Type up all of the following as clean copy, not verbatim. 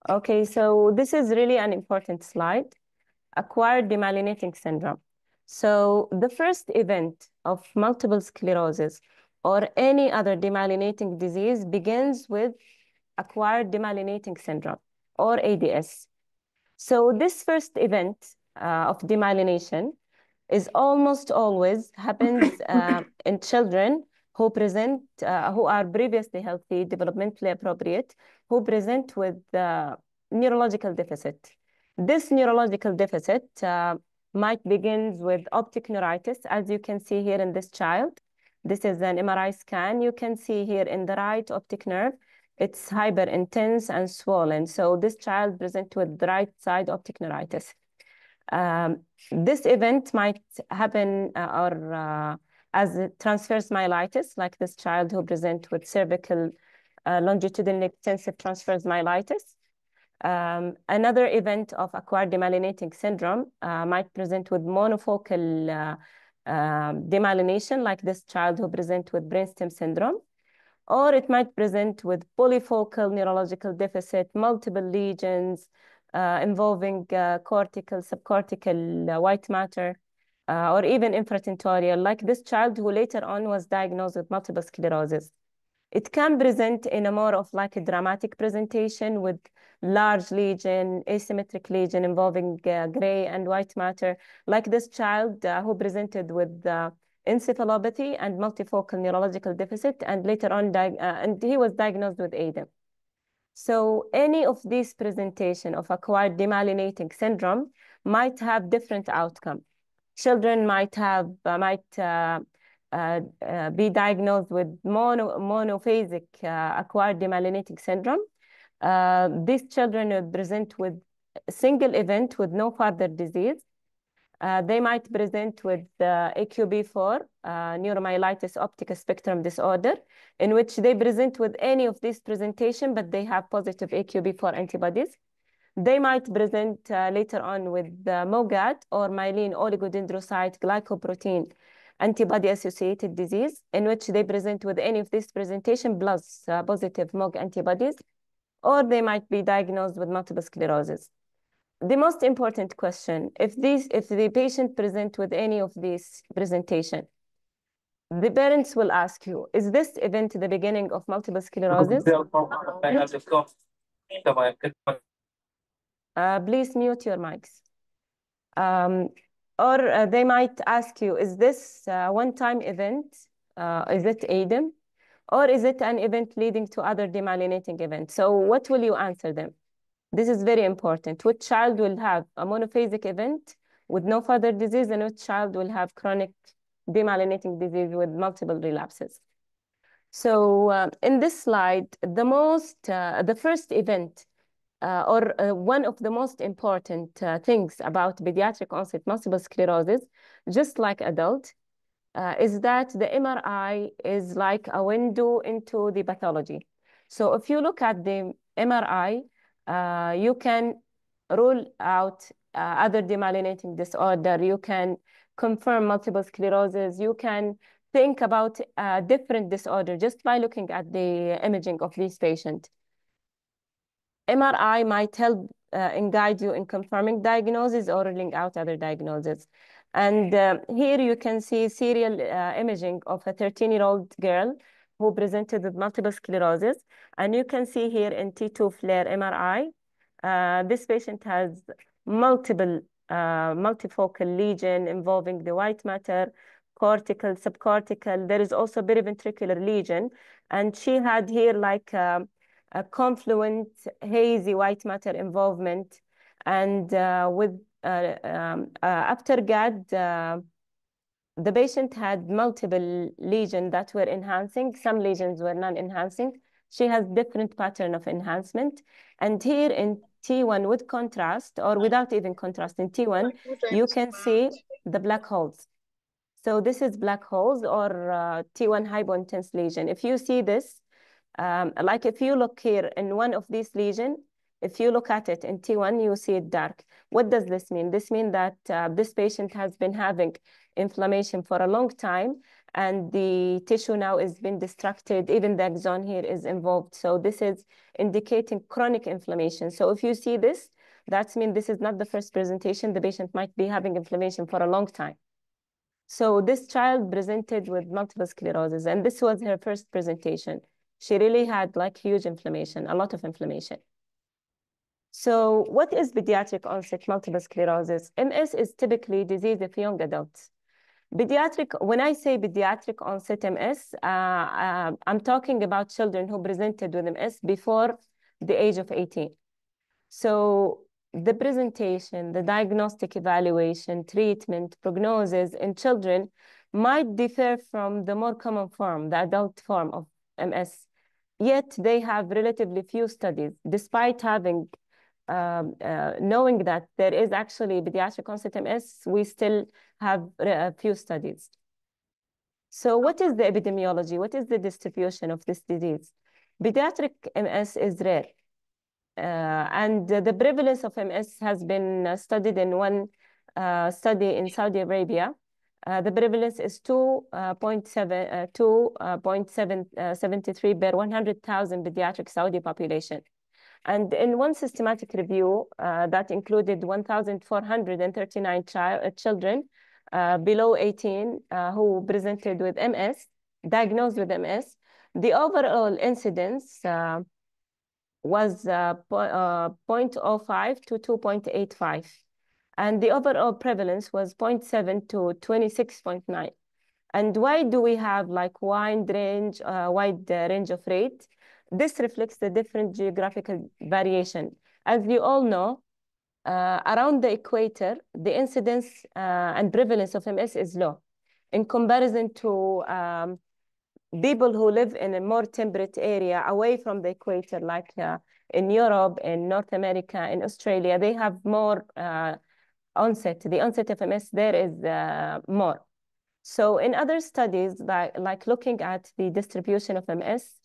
Okay, so this is really an important slide. Acquired demyelinating syndrome. So the first event of multiple sclerosis or any other demyelinating disease begins with acquired demyelinating syndrome or ADS. So this first event of demyelination is almost always happens in children who present, who are previously healthy, developmentally appropriate, who present with neurological deficit. This neurological deficit might begin with optic neuritis, as you can see here in this child. This is an MRI scan. You can see here in the right optic nerve, it's hyper intense and swollen. So this child presents with the right side optic neuritis. This event might happen as transverse myelitis, like this child who presents with cervical longitudinal extensive transverse myelitis. Another event of acquired demyelinating syndrome might present with monofocal demyelination, like this child who presents with brainstem syndrome. Or it might present with polyfocal neurological deficit, multiple lesions involving cortical, subcortical white matter, or even infratentorial, like this child who later on was diagnosed with multiple sclerosis. It can present in a more of like a dramatic presentation with large lesion, asymmetric lesion involving gray and white matter, like this child who presented with encephalopathy and multifocal neurological deficit, and later on, and he was diagnosed with ADEM. So any of these presentation of acquired demyelinating syndrome might have different outcome. Children might have be diagnosed with monophasic acquired demyelinating syndrome. These children will present with a single event with no further disease. They might present with AQB4, neuromyelitis optica spectrum disorder, in which they present with any of these presentation, but they have positive AQB4 antibodies. They might present later on with MOGAD or myelin oligodendrocyte glycoprotein antibody-associated disease, in which they present with any of these presentation plus positive MOG antibodies, or they might be diagnosed with multiple sclerosis. The most important question, if the patient present with any of these presentation, the parents will ask you, is this event the beginning of multiple sclerosis? Please mute your mics. Or they might ask you, is this a one-time event? Is it ADEM? Or is it an event leading to other demyelinating events? So what will you answer them? This is very important. Which child will have a monophasic event with no further disease, and which child will have chronic demyelinating disease with multiple relapses? So in this slide, the first event one of the most important things about pediatric onset multiple sclerosis, just like adult, is that the MRI is like a window into the pathology. So if you look at the MRI, you can rule out other demyelinating disorder. You can confirm multiple sclerosis. You can think about different disorder just by looking at the imaging of these patients. MRI might help and guide you in confirming diagnosis or ruling out other diagnoses. And here you can see serial imaging of a 13-year-old girl who presented with multiple sclerosis. And you can see here in T2 FLAIR MRI, this patient has multiple multifocal lesion involving the white matter, cortical, subcortical. There is also periventricular lesion. And she had here like a confluent, hazy white matter involvement. And after GAD, the patient had multiple lesions that were enhancing. Some lesions were non-enhancing. She has different pattern of enhancement. And here in T1 with contrast, or without even contrast, in T1, you can see the black holes. So this is black holes or T1 hypointense lesion. If you see this, like if you look here in one of these lesions, if you look at it in T1, you see it dark. What does this mean? This means that this patient has been having inflammation for a long time, and the tissue now is being destructed. Even the axon here is involved. So this is indicating chronic inflammation. So if you see this, that means this is not the first presentation. The patient might be having inflammation for a long time. So this child presented with multiple sclerosis, and this was her first presentation. She really had like huge inflammation, a lot of inflammation. So what is pediatric onset multiple sclerosis? MS is typically disease of young adults. Pediatric, when I say pediatric onset MS, I'm talking about children who presented with MS before the age of 18. So the presentation, the diagnostic evaluation, treatment, prognosis in children might differ from the more common form, the adult form of MS. Yet they have relatively few studies, despite having knowing that there is actually pediatric onset MS, we still have a few studies. So what is the epidemiology? What is the distribution of this disease? Pediatric MS is rare. And the prevalence of MS has been studied in one study in Saudi Arabia. The prevalence is 2.73 per 100,000 pediatric Saudi population. And in one systematic review that included 1,439 children below 18 who presented with MS, diagnosed with MS, the overall incidence was 0.05 to 2.85. And the overall prevalence was 0.7 to 26.9. And why do we have like wide range of rate? This reflects the different geographical variation. As you all know, around the equator, the incidence and prevalence of MS is low in comparison to people who live in a more temperate area away from the equator, like in Europe, in North America, in Australia. They have more onset. The onset of MS there is more. So in other studies, like looking at the distribution of MS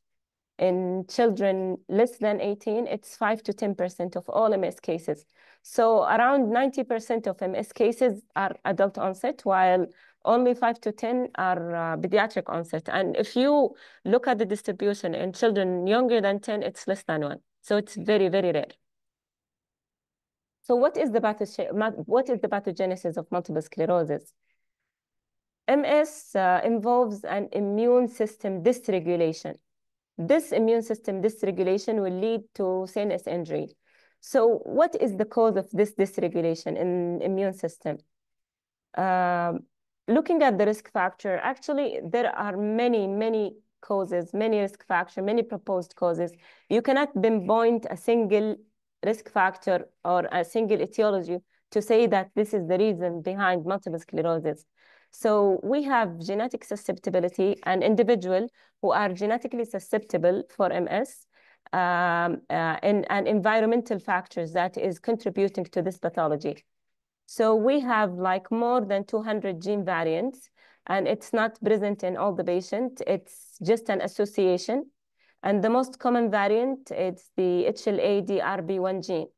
in children less than 18, it's 5 to 10% of all MS cases. So around 90% of MS cases are adult onset, while only 5 to 10 are pediatric onset. And if you look at the distribution in children younger than 10, it's less than 1. So it's very, very rare. So what is the pathogenesis of multiple sclerosis? MS involves an immune system dysregulation. This immune system dysregulation will lead to CNS injury. So what is the cause of this dysregulation in immune system? Looking at the risk factor, actually, there are many causes, many risk factors, many proposed causes. You cannot pinpoint a single risk factor or a single etiology to say that this is the reason behind multiple sclerosis. So we have genetic susceptibility, an individual who are genetically susceptible for MS, and environmental factors that is contributing to this pathology. So we have like more than 200 gene variants, and it's not present in all the patients. It's just an association. And the most common variant is the HLA-DRB1 gene.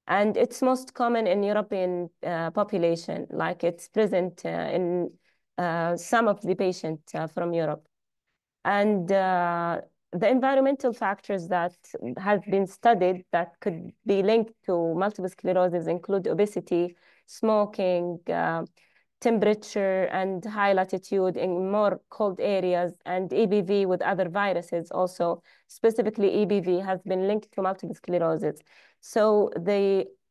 And it's most common in European population, like it's present in some of the patients from Europe. And the environmental factors that have been studied that could be linked to multiple sclerosis include obesity, smoking, temperature, and high latitude in more cold areas, and EBV with other viruses also. Specifically, EBV has been linked to multiple sclerosis. So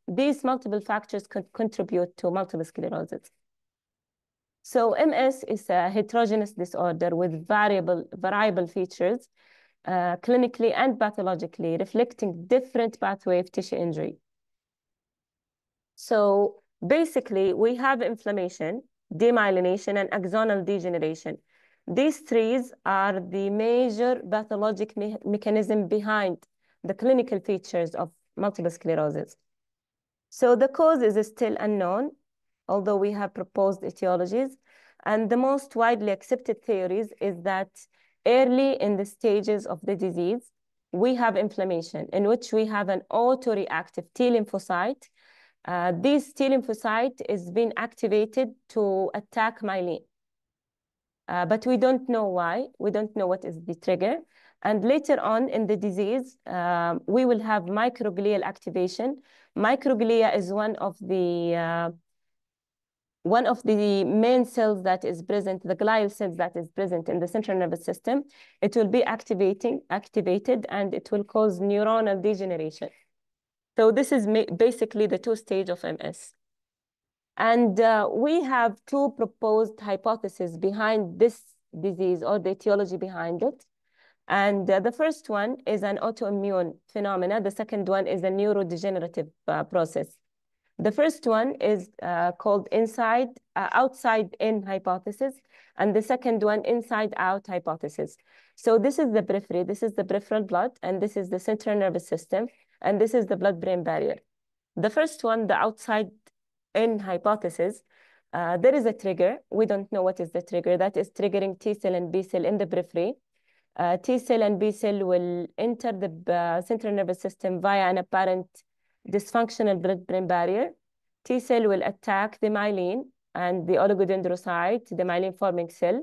these multiple factors could contribute to multiple sclerosis. So MS is a heterogeneous disorder with variable features, clinically and pathologically, reflecting different pathway of tissue injury. So basically, we have inflammation, demyelination, and axonal degeneration. These three are the major pathologic mechanism behind the clinical features of multiple sclerosis. So the cause is still unknown, although we have proposed etiologies. And the most widely accepted theories is that early in the stages of the disease, we have inflammation in which we have an autoreactive T lymphocyte. This T lymphocyte is being activated to attack myelin. but we don't know why. We don't know what is the trigger. And later on in the disease, we will have microglial activation. Microglia is one of the main cells that is present, the glial cells that is present in the central nervous system. It will be activated, and it will cause neuronal degeneration. So this is basically the two stage of MS. And we have two proposed hypotheses behind this disease, or the etiology behind it. And the first one is an autoimmune phenomena. The second one is a neurodegenerative process. The first one is called outside-in hypothesis, and the second one inside-out hypothesis. So this is the periphery, this is the peripheral blood, and this is the central nervous system, and this is the blood-brain barrier. The first one, the outside-in hypothesis, there is a trigger. We don't know what is the trigger. That is triggering T cell and B cell in the periphery. T cell and B cell will enter the central nervous system via an apparent dysfunctional blood-brain barrier. T cell will attack the myelin and the oligodendrocyte, the myelin-forming cell,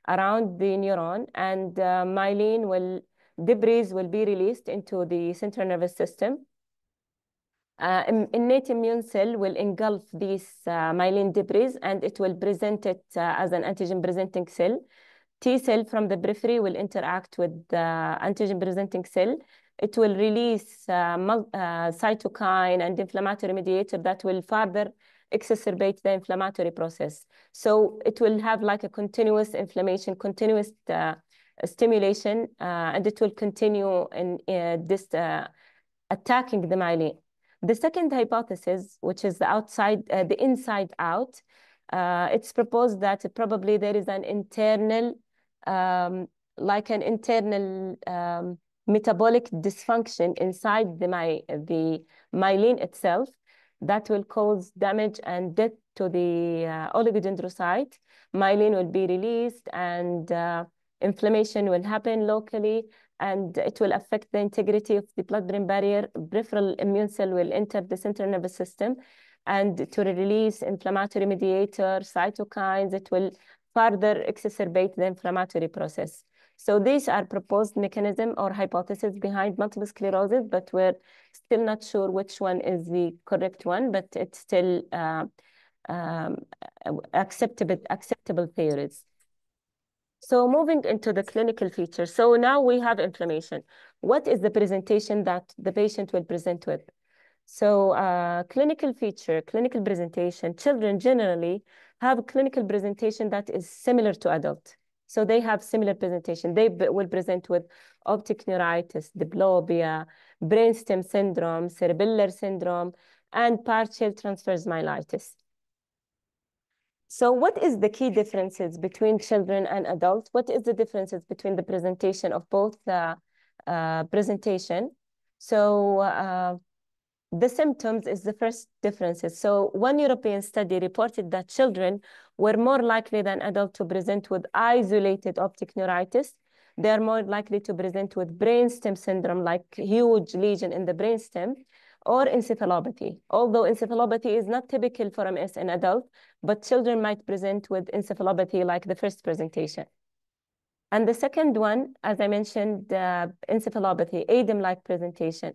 around the neuron, and debris will be released into the central nervous system. Innate immune cell will engulf these myelin debris, and it will present it as an antigen-presenting cell. T cell from the periphery will interact with the antigen-presenting cell. It will release cytokine and inflammatory mediator that will further exacerbate the inflammatory process. So it will have like a continuous inflammation, continuous stimulation, and it will continue in attacking the myelin. The second hypothesis, which is the inside out, it's proposed that probably there is an internal metabolic dysfunction inside the myelin itself that will cause damage and death to the oligodendrocyte. Myelin will be released, and inflammation will happen locally, and it will affect the integrity of the blood-brain barrier. Peripheral immune cell will enter the central nervous system, and to release inflammatory mediator, cytokines, it will further exacerbate the inflammatory process. So these are proposed mechanism or hypotheses behind multiple sclerosis, but we're still not sure which one is the correct one, but it's still acceptable theories. So moving into the clinical features. So now we have inflammation. What is the presentation that the patient will present with? So clinical presentation, children generally have a clinical presentation that is similar to adult. So they have similar presentation. They will present with optic neuritis, diplopia, brainstem syndrome, cerebellar syndrome, and partial transverse myelitis. So what is the key differences between children and adults? What is the differences between the presentation of both the presentation? So the symptoms is the first differences. So one European study reported that children were more likely than adults to present with isolated optic neuritis. They are more likely to present with brainstem syndrome, like huge lesion in the brainstem, or encephalopathy. Although encephalopathy is not typical for MS in adult, but children might present with encephalopathy like the first presentation. And the second one, as I mentioned, encephalopathy, ADEM-like presentation.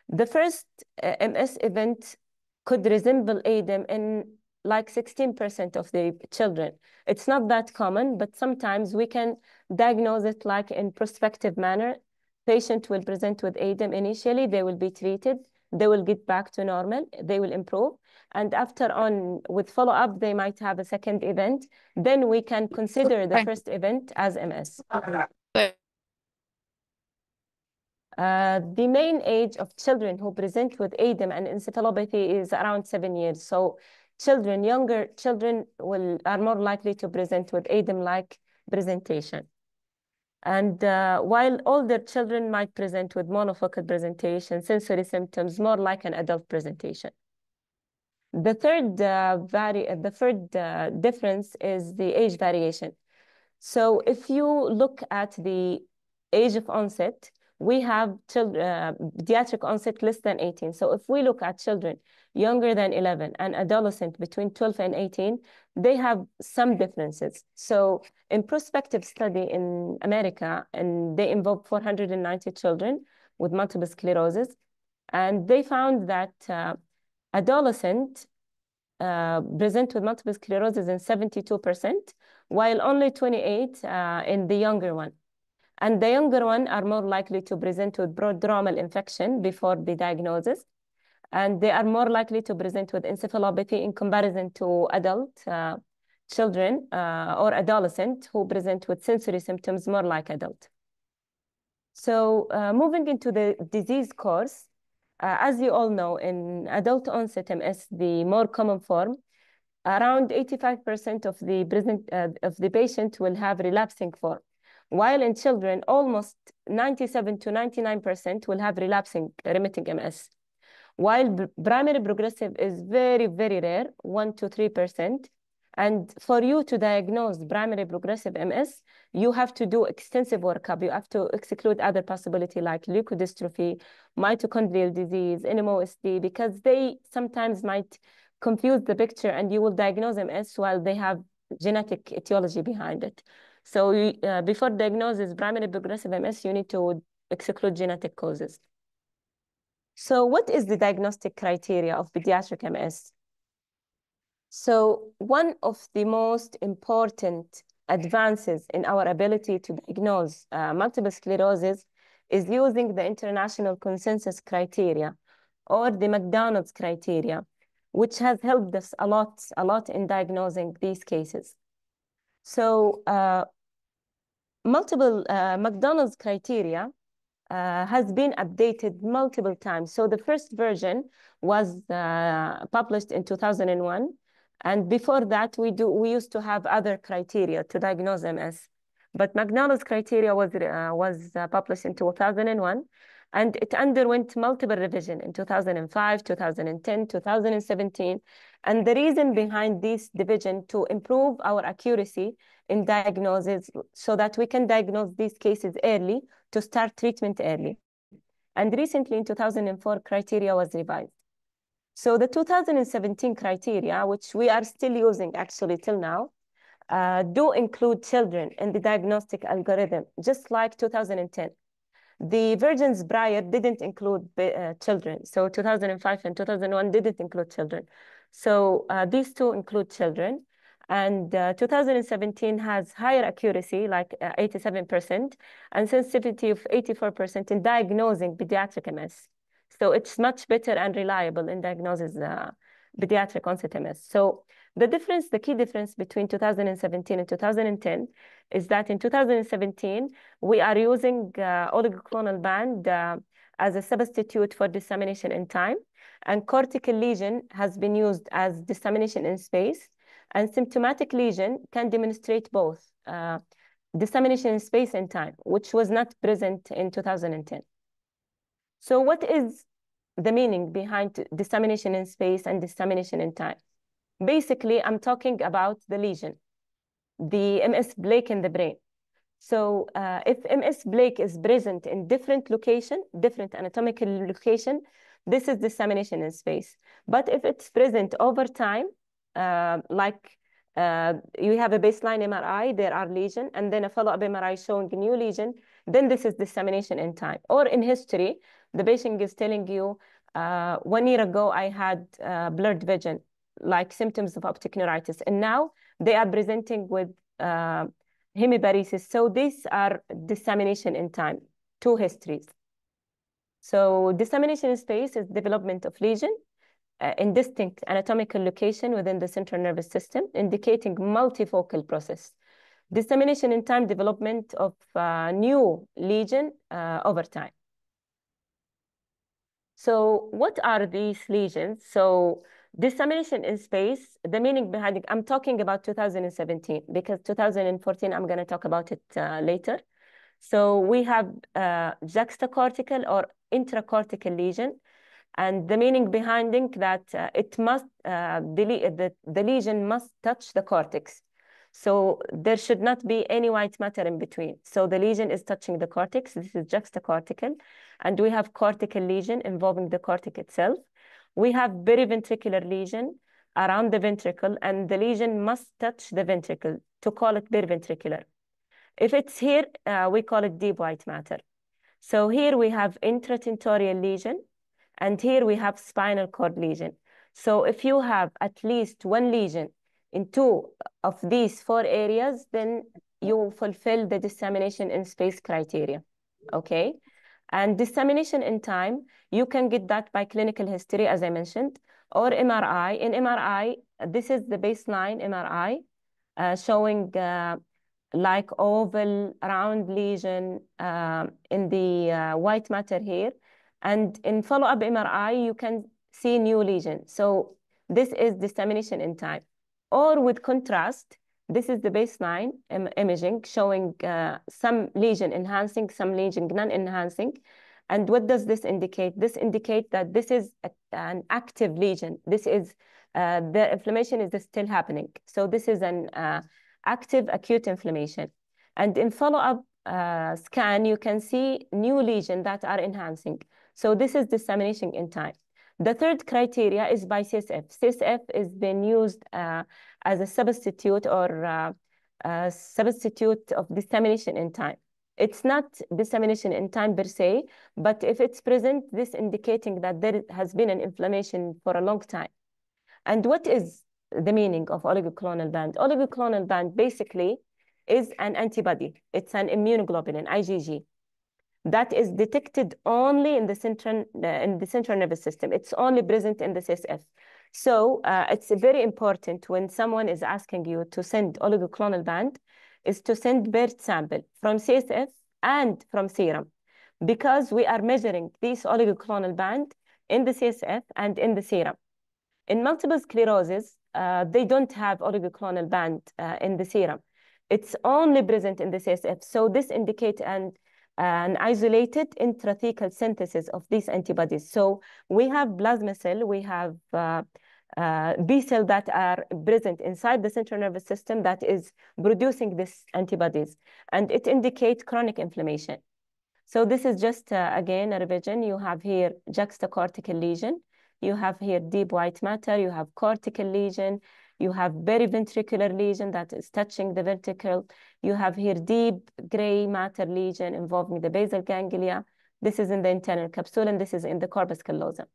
The first MS event could resemble ADEM in like 16% of the children. It's not that common, but sometimes we can diagnose it like in prospective manner. Patient will present with ADEM initially, they will be treated, they will get back to normal, they will improve. And after on, with follow-up, they might have a second event. Then we can consider the first event as MS. The main age of children who present with ADEM and encephalopathy is around 7 years. So younger children are more likely to present with ADEM-like presentation. And while older children might present with monofocal presentation, sensory symptoms, more like an adult presentation. The third difference is the age variation. So if you look at the age of onset, we have pediatric onset less than 18. So if we look at children younger than 11 and adolescent between 12 and 18, they have some differences. So in prospective study in America, and they involved 490 children with multiple sclerosis, and they found that adolescent present with multiple sclerosis in 72%, while only 28 in the younger one. And the younger one are more likely to present with prodromal infection before the diagnosis. And they are more likely to present with encephalopathy in comparison to adult children or adolescent who present with sensory symptoms more like adult. So moving into the disease course, as you all know, in adult onset MS, the more common form, around 85% of the patient will have relapsing form, while in children, almost 97 to 99% will have relapsing remitting MS. While primary progressive is very, very rare, 1 to 3%. And for you to diagnose primary progressive MS, you have to do extensive workup. You have to exclude other possibility like leukodystrophy, mitochondrial disease, NMOSD, because they sometimes might confuse the picture and you will diagnose MS while they have genetic etiology behind it. So before diagnosis primary progressive MS, you need to exclude genetic causes. So what is the diagnostic criteria of pediatric MS? So one of the most important advances in our ability to diagnose multiple sclerosis is using the international consensus criteria or the McDonald's criteria, which has helped us a lot in diagnosing these cases. So multiple McDonald's criteria has been updated multiple times. So the first version was published in 2001. And before that, we used to have other criteria to diagnose MS. But McDonald's criteria was published in 2001, and it underwent multiple revision in 2005, 2010, 2017. And the reason behind this division to improve our accuracy in diagnosis so that we can diagnose these cases early to start treatment early. And recently in 2004, criteria was revised. So the 2017 criteria, which we are still using actually till now, do include children in the diagnostic algorithm, just like 2010. The versions prior didn't include children. So 2005 and 2001 didn't include children. So these two include children. And 2017 has higher accuracy, like 87%, and sensitivity of 84% in diagnosing pediatric MS. So it's much better and reliable in diagnosis pediatric onset MS. So the key difference between 2017 and 2010 is that in 2017, we are using oligoclonal band as a substitute for dissemination in time, and cortical lesion has been used as dissemination in space, and symptomatic lesion can demonstrate both dissemination in space and time, which was not present in 2010. So what is the meaning behind dissemination in space and dissemination in time? Basically, I'm talking about the lesion, the MS plaque in the brain. So if MS plaque is present in different location, different anatomical location, this is dissemination in space. But if it's present over time, like you have a baseline MRI, there are lesion, and then a follow-up MRI showing a new lesion, then this is dissemination in time. Or in history, the patient is telling you, 1 year ago, I had blurred vision, like symptoms of optic neuritis, and now they are presenting with hemiparesis. So these are dissemination in time, two histories. So dissemination in space is development of lesion in distinct anatomical location within the central nervous system, indicating multifocal process. Dissemination in time, development of new lesion over time. So what are these lesions? So dissemination in space, the meaning behind it, I'm talking about 2017 because 2014, I'm going to talk about it later. So we have juxtacortical or intracortical lesion. And the meaning behind it that it must, the lesion must touch the cortex. So there should not be any white matter in between. So the lesion is touching the cortex. This is juxtacortical. And we have cortical lesion involving the cortex itself. We have periventricular lesion around the ventricle, and the lesion must touch the ventricle to call it periventricular. If it's here, we call it deep white matter. So here we have intratentorial lesion, and here we have spinal cord lesion. So if you have at least one lesion in 2 of these 4 areas, then you fulfill the dissemination in space criteria, okay? And dissemination in time, you can get that by clinical history, as I mentioned, or MRI. In MRI, this is the baseline MRI showing like oval round lesion in the white matter here. And in follow-up MRI, you can see new lesion. So this is dissemination in time. Or with contrast, this is the baseline imaging showing some lesion enhancing, some lesion non-enhancing. And what does this indicate? This indicates that this is an active lesion. This is, the inflammation is still happening. So this is an active acute inflammation. And in follow-up scan, you can see new lesions that are enhancing. So this is dissemination in time. The third criteria is by CSF. CSF is being used as a substitute or substitute of dissemination in time. It's not dissemination in time per se, but if it's present, this indicating that there has been an inflammation for a long time. And what is the meaning of oligoclonal band? Oligoclonal band basically is an antibody. It's an immunoglobulin, IgG, that is detected only in the central nervous system. It's only present in the CSF. So it's very important when someone is asking you to send oligoclonal band is to send birth sample from CSF and from serum, because we are measuring these oligoclonal band in the CSF and in the serum. In multiple sclerosis, they don't have oligoclonal band in the serum. It's only present in the CSF. So this indicates an isolated intrathecal synthesis of these antibodies. So we have plasma cell, we have B cell that are present inside the central nervous system that is producing these antibodies, and it indicates chronic inflammation. So this is just, again, a revision. You have here juxtacortical lesion. You have here deep white matter. You have cortical lesion. You have periventricular lesion that is touching the ventricle. You have here deep gray matter lesion involving the basal ganglia. This is in the internal capsule, and this is in the corpus callosum.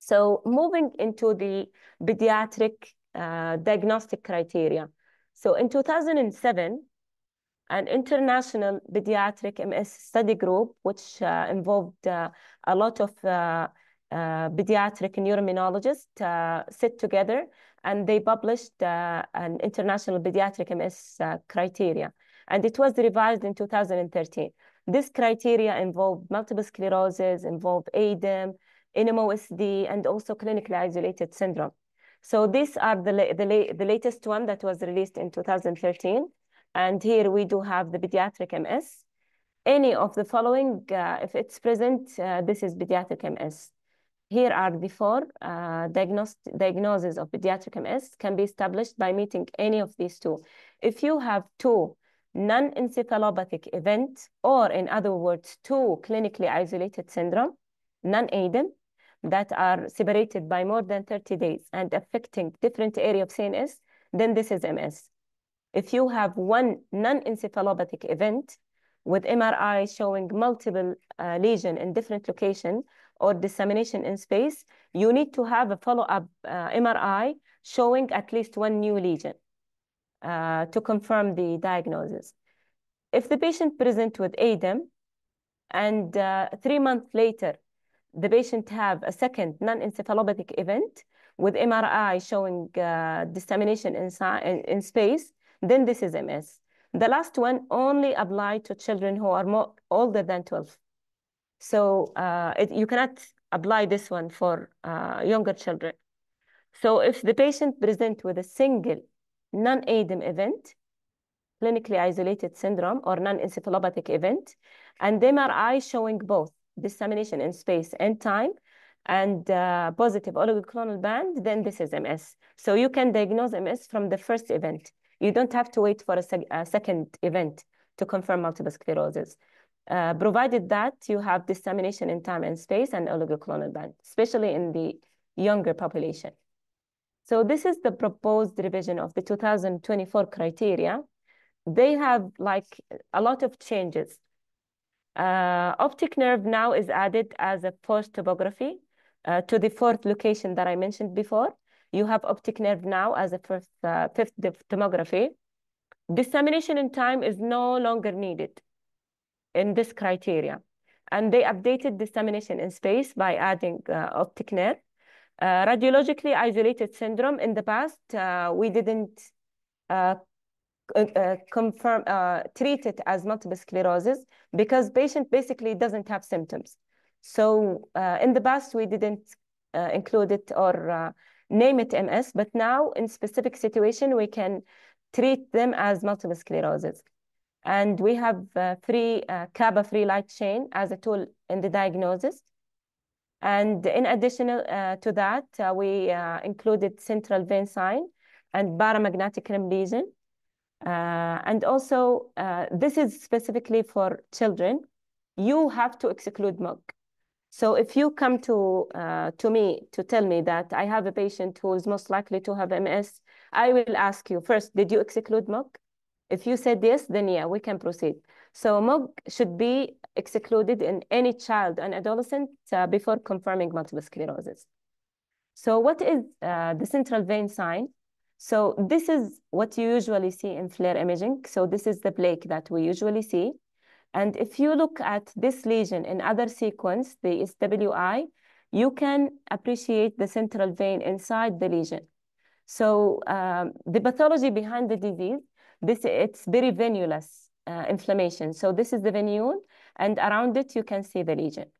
So moving into the pediatric diagnostic criteria. So in 2007, an international pediatric MS study group, which involved a lot of pediatric neuroimmunologists, sit together, and they published an international pediatric MS criteria. And it was revised in 2013. This criteria involved multiple sclerosis, involved ADEM, NMOSD, and also clinically isolated syndrome. So these are the latest one that was released in 2013. And here we do have the pediatric MS. Any of the following, if it's present, this is pediatric MS. Here are the 4 diagnoses of pediatric MS can be established by meeting any of these 2. If you have 2 non-encephalopathic events, or in other words, 2 clinically isolated syndrome, non-ADEM, that are separated by more than 30 days and affecting different area of CNS, then this is MS. If you have 1 non-encephalopathic event with MRI showing multiple lesion in different location or dissemination in space, you need to have a follow-up MRI showing at least 1 new lesion to confirm the diagnosis. If the patient presents with ADEM and 3 months later, the patient have a second non-encephalopathic event with MRI showing dissemination in space, then this is MS. The last one only applied to children who are older than 12. So you cannot apply this one for younger children. So if the patient presents with a single non-ADEM event, clinically isolated syndrome or non-encephalopathic event, and MRI showing both dissemination in space and time, and positive oligoclonal band, then this is MS. So you can diagnose MS from the first event. You don't have to wait for a second event to confirm multiple sclerosis, provided that you have dissemination in time and space and oligoclonal band, especially in the younger population. So this is the proposed revision of the 2024 criteria. They have like a lot of changes. Optic nerve now is added as a fourth topography to the fourth location that I mentioned before. You have optic nerve now as a fifth tomography. Dissemination in time is no longer needed in this criteria. And they updated dissemination in space by adding optic nerve. Radiologically isolated syndrome, in the past, we didn't treat it as multiple sclerosis because patient basically doesn't have symptoms. So in the past, we didn't include it or name it MS, but now in specific situation, we can treat them as multiple sclerosis. And we have kappa-free light chain as a tool in the diagnosis. And in addition to that, we included central vein sign and paramagnetic rim lesion. And also, this is specifically for children. You have to exclude MUG. So if you come to me to tell me that I have a patient who is most likely to have MS, I will ask you first, did you exclude MUG? If you said yes, then yeah, we can proceed. So MUG should be excluded in any child and adolescent before confirming multiple sclerosis. So what is the central vein sign? So this is what you usually see in FLAIR imaging. So this is the plaque that we usually see. And if you look at this lesion in other sequence, the SWI, you can appreciate the central vein inside the lesion. So the pathology behind the disease, it's very venulous inflammation. So this is the venule, and around it, you can see the lesion.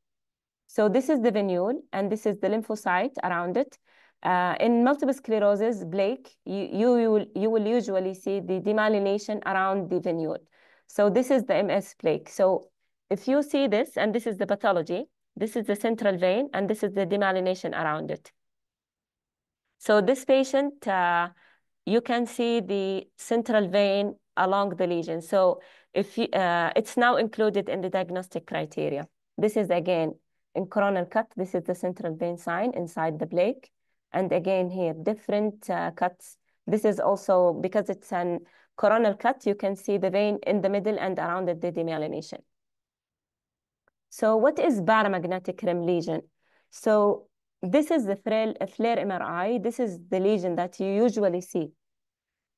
So this is the venule, and this is the lymphocyte around it. In multiple sclerosis, plaque, you will usually see the demyelination around the venule. So this is the MS plaque. So if you see this, and this is the pathology, this is the central vein, and this is the demyelination around it. So this patient, you can see the central vein along the lesion. So if you, it's now included in the diagnostic criteria. This is again in coronal cut. This is the central vein sign inside the plaque. And again here, different cuts. This is also, because it's an coronal cut, you can see the vein in the middle and around it, the demyelination. So what is paramagnetic rim lesion? So this is the FLAIR MRI. This is the lesion that you usually see.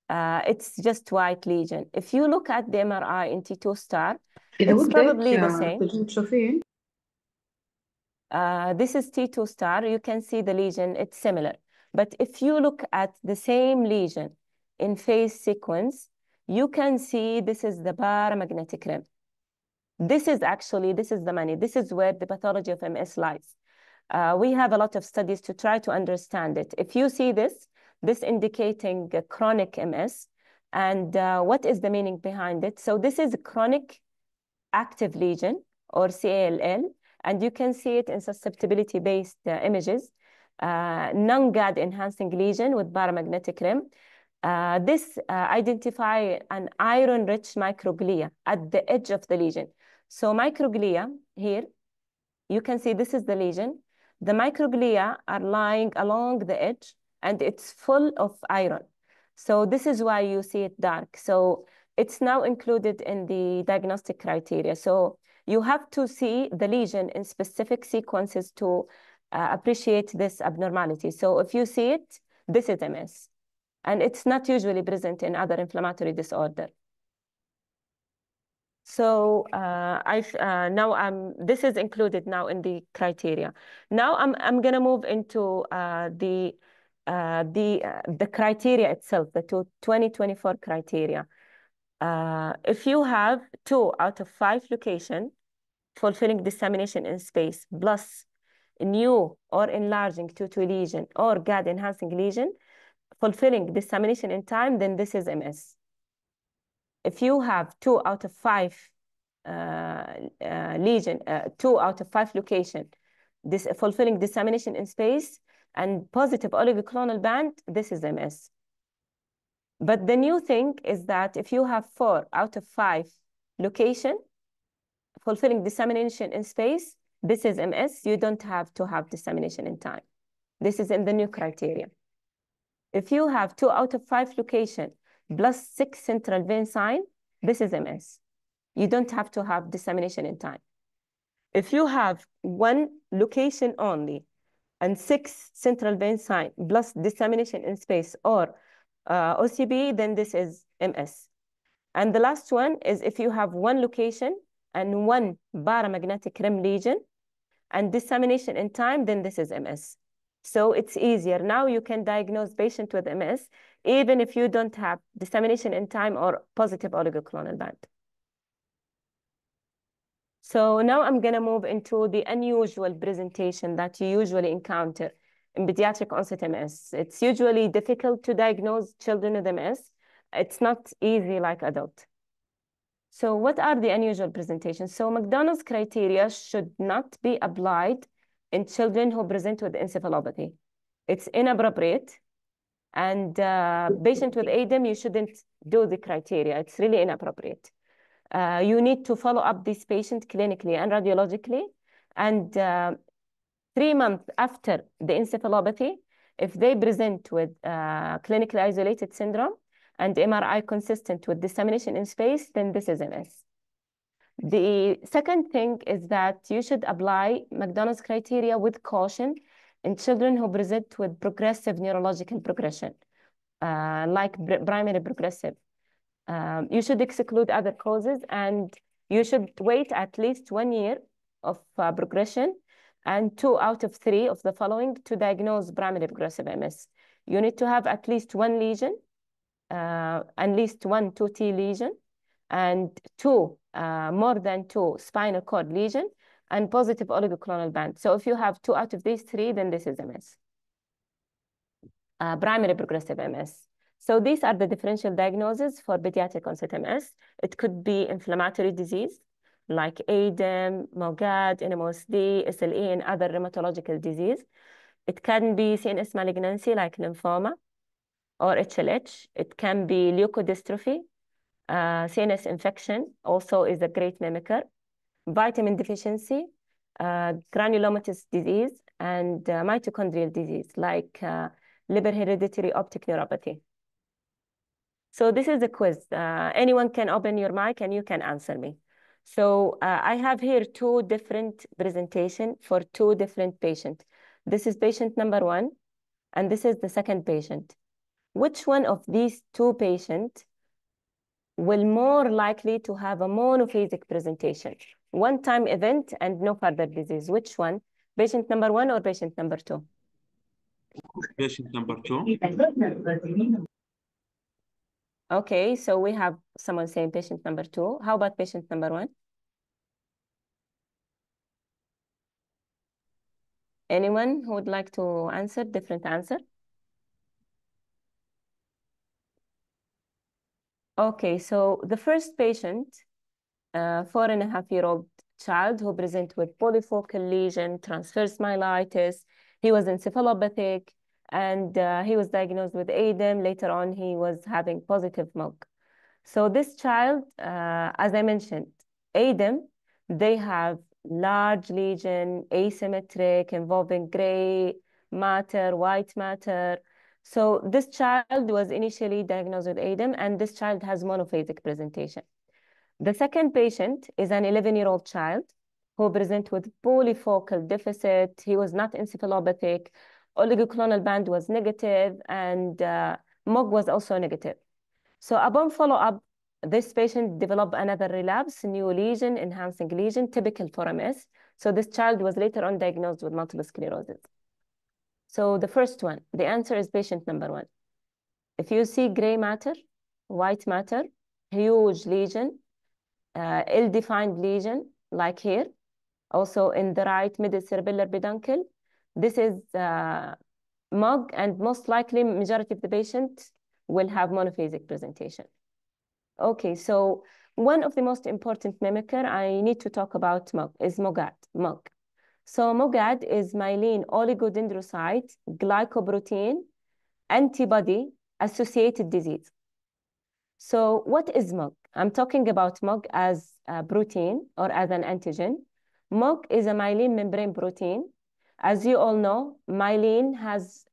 It's just white lesion. If you look at the MRI in T2 star, it's probably the same. This is T2 star. You can see the lesion. It's similar. But if you look at the same lesion in phase sequence, you can see this is the paramagnetic rim. This is the money. This is where the pathology of MS lies. We have a lot of studies to try to understand it. If you see this indicating a chronic MS, and what is the meaning behind it? So this is a chronic active lesion, or CALL, and you can see it in susceptibility-based images. Non-GAD enhancing lesion with paramagnetic rim. This identify an iron-rich microglia at the edge of the lesion. So microglia here, you can see this is the lesion. The microglia are lying along the edge, and it's full of iron. So this is why you see it dark. So it's now included in the diagnostic criteria. So you have to see the lesion in specific sequences to appreciate this abnormality. So if you see it, this is MS. And it's not usually present in other inflammatory disorder. So this is included now in the criteria. Now I'm gonna move into the criteria itself, the 2024 criteria. If you have 2 out of 5 locations fulfilling dissemination in space, plus new or enlarging T2 lesion or GAD enhancing lesion, fulfilling dissemination in time, then this is MS. If you have 2 out of 5 2 out of 5 location this fulfilling dissemination in space and positive oligoclonal band, this is MS. But the new thing is that if you have 4 out of 5 location fulfilling dissemination in space, this is MS. You don't have to have dissemination in time. This is in the new criteria. If you have 2 out of 5 location plus 6 central vein sign, this is MS. You don't have to have dissemination in time. If you have 1 location only and 6 central vein sign plus dissemination in space or OCB, then this is MS. And the last one is if you have 1 location and 1 paramagnetic rim lesion and dissemination in time, then this is MS. So it's easier. Now you can diagnose patient with MS, even if you don't have dissemination in time or positive oligoclonal band. So now I'm going to move into the unusual presentation that you usually encounter in pediatric onset MS. It's usually difficult to diagnose children with MS. It's not easy like adult. So what are the unusual presentations? So McDonald's criteria should not be applied in children who present with encephalopathy. It's inappropriate. And patient with ADEM, you shouldn't do the criteria. It's really inappropriate. You need to follow up this patient clinically and radiologically. And 3 months after the encephalopathy, if they present with clinically isolated syndrome and MRI consistent with dissemination in space, then this is MS. The second thing is that you should apply McDonald's criteria with caution in children who present with progressive neurological progression, like primary progressive. You should exclude other causes, and you should wait at least 1 year of progression and 2 out of 3 of the following to diagnose primary progressive MS. You need to have at least 1 lesion, at least 1 2T lesion, and 2 more than 2 spinal cord lesion, and positive oligoclonal band. So if you have 2 out of these 3, then this is MS. Primary progressive MS. So these are the differential diagnoses for pediatric onset MS. It could be inflammatory disease like ADEM, MOGAD, NMOSD, SLE, and other rheumatological disease. It can be CNS malignancy like lymphoma or HLH. It can be leukodystrophy. CNS infection also is a great mimicker. Vitamin deficiency, granulomatous disease, and mitochondrial disease like liver hereditary optic neuropathy. So this is a quiz. Anyone can open your mic and you can answer me. So I have here 2 different presentations for 2 different patients. This is patient number 1, and this is the second patient. Which one of these 2 patients will more likely to have a monophasic presentation? One-time event and no further disease. Which one? Patient number 1 or patient number 2? Patient number 2. Okay, so we have someone saying patient number 2. How about patient number 1? Anyone who would like to answer, different answer? Okay, so the first patient, 4.5-year-old child who present with polyfocal lesion, transverse myelitis. He was encephalopathic, and he was diagnosed with ADEM. Later on, he was having positive MOG. So this child, as I mentioned, ADEM, they have large lesion, asymmetric, involving gray matter, white matter. So this child was initially diagnosed with ADEM, and this child has monophasic presentation. The second patient is an 11-year-old child who presents with polyfocal deficit. He was not encephalopathic. Oligoclonal band was negative, and MOG was also negative. So upon follow-up, this patient developed another relapse, new lesion, enhancing lesion, typical for MS. So this child was later on diagnosed with multiple sclerosis. So the first one, the answer is patient number 1. If you see gray matter, white matter, huge lesion, ill-defined lesion, like here, also in the right middle cerebellar peduncle, this is MOG, and most likely majority of the patients will have monophasic presentation. Okay, so one of the most important mimicker I need to talk about MOG is MOGAD, MOG. So MOGAD is myelin oligodendrocyte glycoprotein antibody associated disease. So what is MOG? I'm talking about MOG as a protein or as an antigen. MOG is a myelin membrane protein. As you all know, myelin has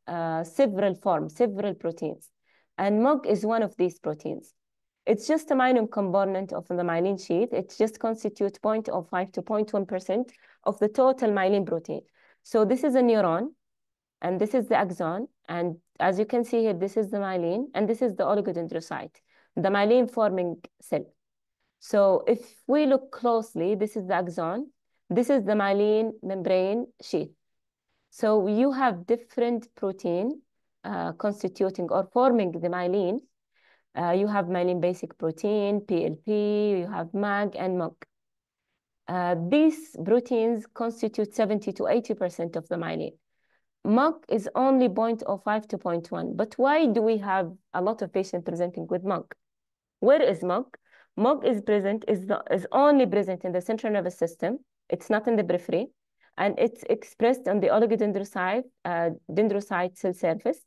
several forms, several proteins, and MOG is one of these proteins. It's just a minor component of the myelin sheath. It just constitutes 0.05 to 0.1% of the total myelin protein. So this is a neuron, and this is the axon. And as you can see here, this is the myelin, and this is the oligodendrocyte, the myelin forming cell. So if we look closely, this is the axon. This is the myelin membrane sheath. So you have different protein constituting or forming the myelin. You have myelin basic protein, PLP, you have MAG and MOG. These proteins constitute 70 to 80% of the myelin. MOG is only 0.05 to 0.1. But why do we have a lot of patients presenting with MOG? Where is MOG? MOG is only present in the central nervous system. It's not in the periphery. And it's expressed on the oligodendrocyte dendrocyte cell surface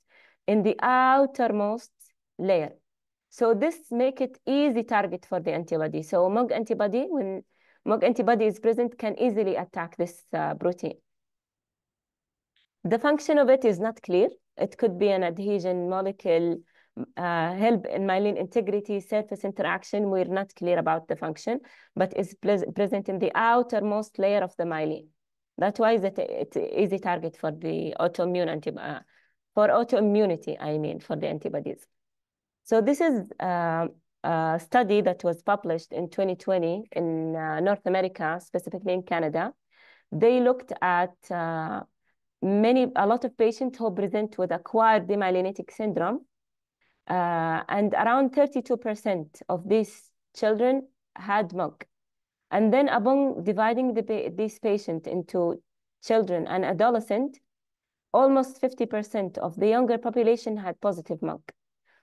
in the outermost layer. So this make it easy target for the antibody. So MOG antibody, when MOG antibody is present, can easily attack this protein. The function of it is not clear. It could be an adhesion molecule, help in myelin integrity, surface interaction. We're not clear about the function, but it's present in the outermost layer of the myelin. That's why it's an easy target for the for autoimmunity, I mean, for the antibodies. So this is a study that was published in 2020 in North America, specifically in Canada. They looked at a lot of patients who present with acquired demyelinating syndrome, and around 32% of these children had MOG. And then upon dividing these patients into children and adolescent, almost 50% of the younger population had positive MOG,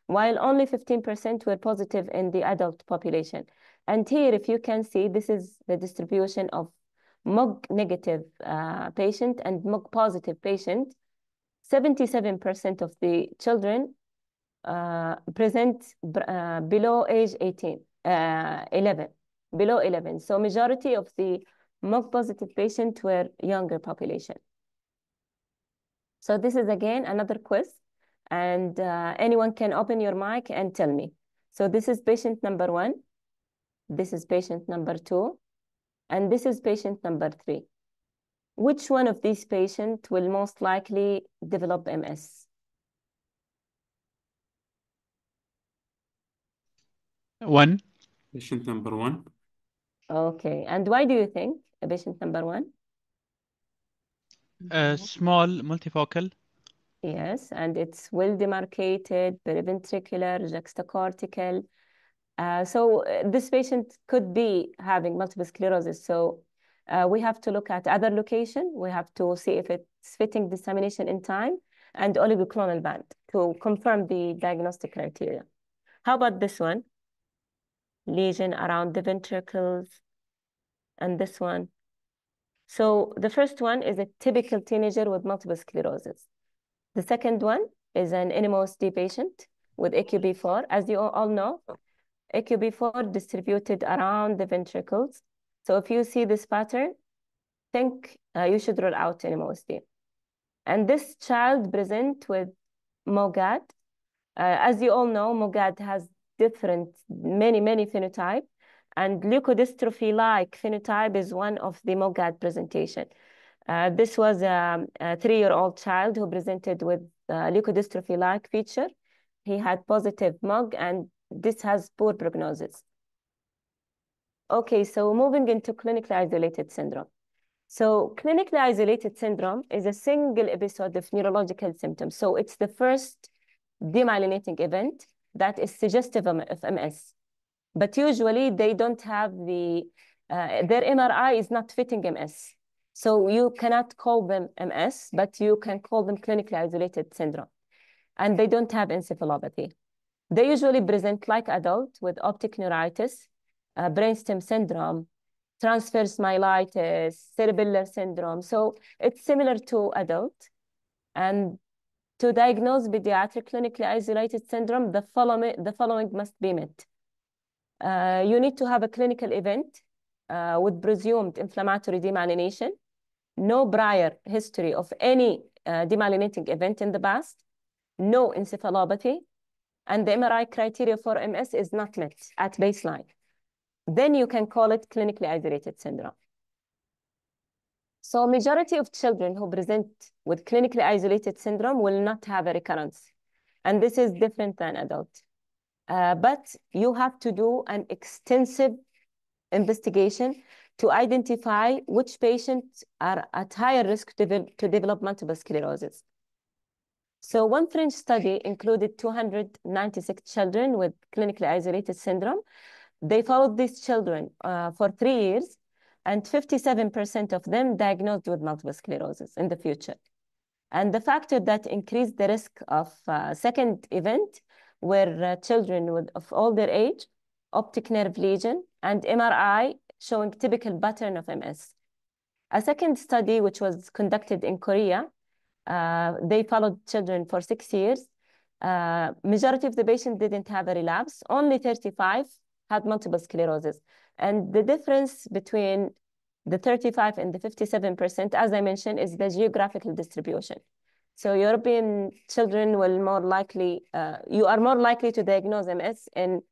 while only 15% were positive in the adult population. And here, if you can see, this is the distribution of MOG negative patient and MOG positive patient. 77% of the children present below age 11, below 11. So majority of the MOG positive patients were younger population. So this is again another quiz, and anyone can open your mic and tell me. So this is patient number 1, this is patient number 2, and this is patient number 3. Which one of these patients will most likely develop MS? One. Patient number 1. Okay, and why do you think patient number 1? Small multifocal. Yes, and it's well demarcated, periventricular, juxtacortical. So this patient could be having multiple sclerosis. So we have to look at other location. We have to see if it's fitting dissemination in time and oligoclonal band to confirm the diagnostic criteria. How about this one? Lesion around the ventricles, and this one. So the first one is a typical teenager with multiple sclerosis. The second one is an NMOSD patient with AQB4. As you all know, AQB4 distributed around the ventricles. So if you see this pattern, think you should rule out NMOSD. And this child present with MOGAD. As you all know, MOGAD has many phenotype, and leukodystrophy-like phenotype is one of the MOGAD presentation. This was a 3-year-old child who presented with leukodystrophy-like feature. He had positive MOG, and this has poor prognosis. Okay, so moving into clinically isolated syndrome. So clinically isolated syndrome is a single episode of neurological symptoms. So it's the first demyelinating event that is suggestive of MS. But usually they don't have their MRI is not fitting MS. So you cannot call them MS, but you can call them clinically isolated syndrome. And they don't have encephalopathy. They usually present like adult with optic neuritis, brainstem syndrome, transverse myelitis, cerebellar syndrome. So it's similar to adult. And to diagnose pediatric clinically isolated syndrome, the following must be met. You need to have a clinical event with presumed inflammatory demyelination, no prior history of any demyelinating event in the past, no encephalopathy, and the MRI criteria for MS is not met at baseline. Then you can call it clinically isolated syndrome. So majority of children who present with clinically isolated syndrome will not have a recurrence. And this is different than adult. But you have to do an extensive investigation to identify which patients are at higher risk to develop multiple sclerosis. So one French study included 296 children with clinically isolated syndrome. They followed these children for 3 years, and 57% of them diagnosed with multiple sclerosis in the future. And the factor that increased the risk of second event were children of older age, optic nerve lesion, and MRI showing typical pattern of MS. A second study, which was conducted in Korea, they followed children for 6 years. Majority of the patients didn't have a relapse. Only 35 had multiple sclerosis. And the difference between the 35 and the 57%, as I mentioned, is the geographical distribution. So European children will more likely, you are more likely to diagnose MS in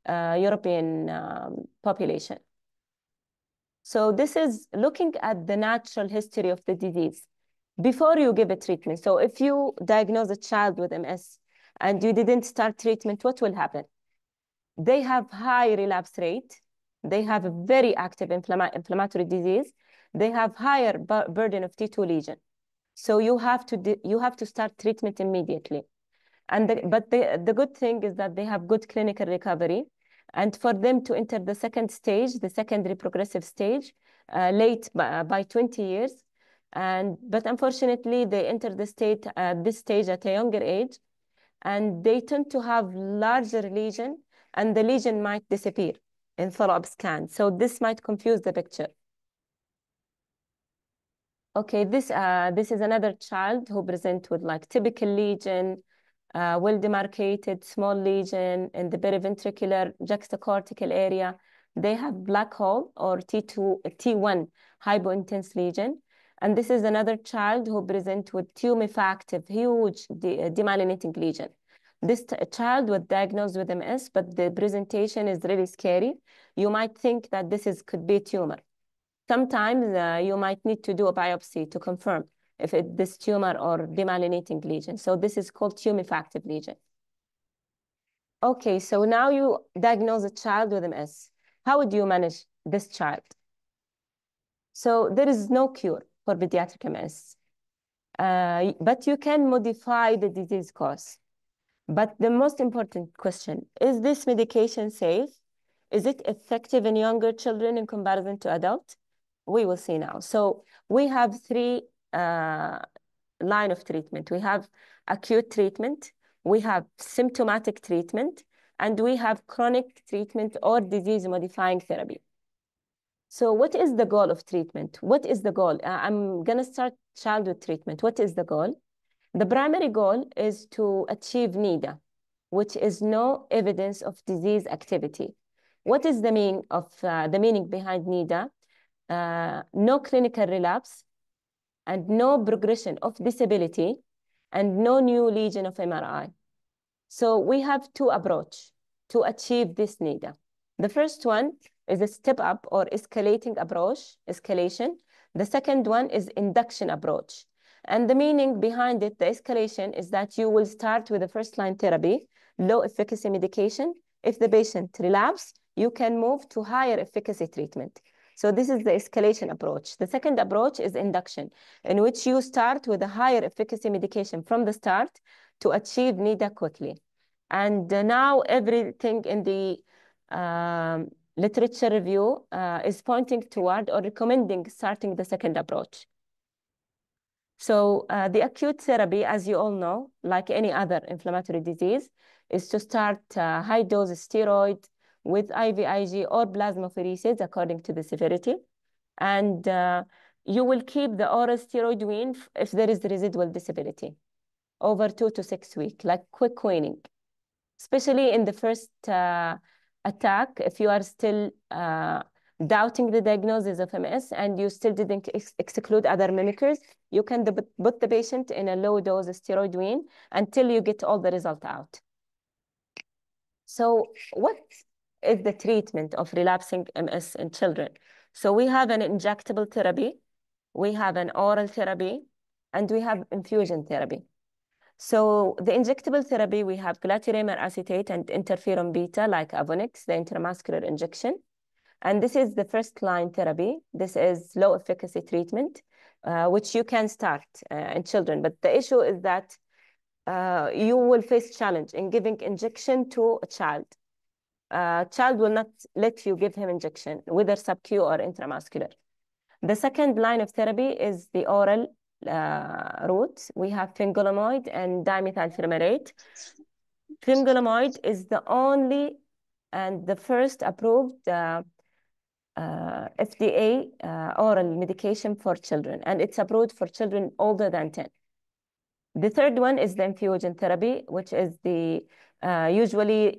European population. So this is looking at the natural history of the disease before you give a treatment. So if you diagnose a child with MS and you didn't start treatment, what will happen? They have high relapse rate. They have a very active inflammatory disease. They have higher burden of T2 lesion. So you have to start treatment immediately. And the good thing is that they have good clinical recovery. And for them to enter the second stage, the secondary progressive stage, late by 20 years. But unfortunately, they enter this stage at a younger age, and they tend to have larger lesion, and the lesion might disappear in follow-up scan. So this might confuse the picture. Okay, this is another child who presents with like typical lesion, well-demarcated small lesion in the periventricular juxtacortical area. They have black hole or T1 hypointense lesion. And this is another child who presents with tumefactive, huge demyelinating lesion. This child was diagnosed with MS, but the presentation is really scary. You might think that could be a tumor. Sometimes you might need to do a biopsy to confirm if it's this tumor or demyelinating lesion. So this is called tumefactive lesion. Okay, so now you diagnose a child with MS. How would you manage this child? So there is no cure for pediatric MS, but you can modify the disease course. But the most important question, is this medication safe? Is it effective in younger children in comparison to adults? We will see now. So we have 3 line of treatment. We have acute treatment, we have symptomatic treatment, and we have chronic treatment or disease-modifying therapy. So what is the goal of treatment? What is the goal? I'm going to start childhood treatment. What is the goal? The primary goal is to achieve NIDA, which is no evidence of disease activity. What is the meaning behind NIDA? No clinical relapse, and no progression of disability, and no new lesion of MRI. So we have 2 approaches to achieve this NIDA. The first one is a step up or escalating approach, escalation. The second one is induction approach. And the meaning behind it, the escalation, is that you will start with a first-line therapy, low efficacy medication. If the patient relapses, you can move to higher efficacy treatment. So this is the escalation approach. The second approach is induction, in which you start with a higher efficacy medication from the start to achieve NIDA quickly. And now everything in the literature review is pointing toward or recommending starting the second approach. So the acute therapy, as you all know, like any other inflammatory disease, is to start high-dose steroid with IVIG or plasmapheresis according to the severity. And you will keep the oral steroid wean if there is residual disability over 2 to 6 weeks, like quick weaning, especially in the first attack. If you are still doubting the diagnosis of MS and you still didn't exclude other mimickers, you can put the patient in a low dose steroid wean until you get all the result out. So what is the treatment of relapsing MS in children? So we have an injectable therapy, we have an oral therapy, and we have infusion therapy. So the injectable therapy, we have glatiramer acetate and interferon beta, like Avonix, the intramuscular injection. And this is the first line therapy. This is low efficacy treatment, which you can start in children. But the issue is that you will face challenge in giving injection to a child. Child will not let you give him injection, whether sub-Q or intramuscular. The second line of therapy is the oral route. We have fingolimod and dimethyl fumarate. Fingolimod is the only and the first approved FDA oral medication for children, and it's approved for children older than 10. The third one is the infusion therapy, which is the usually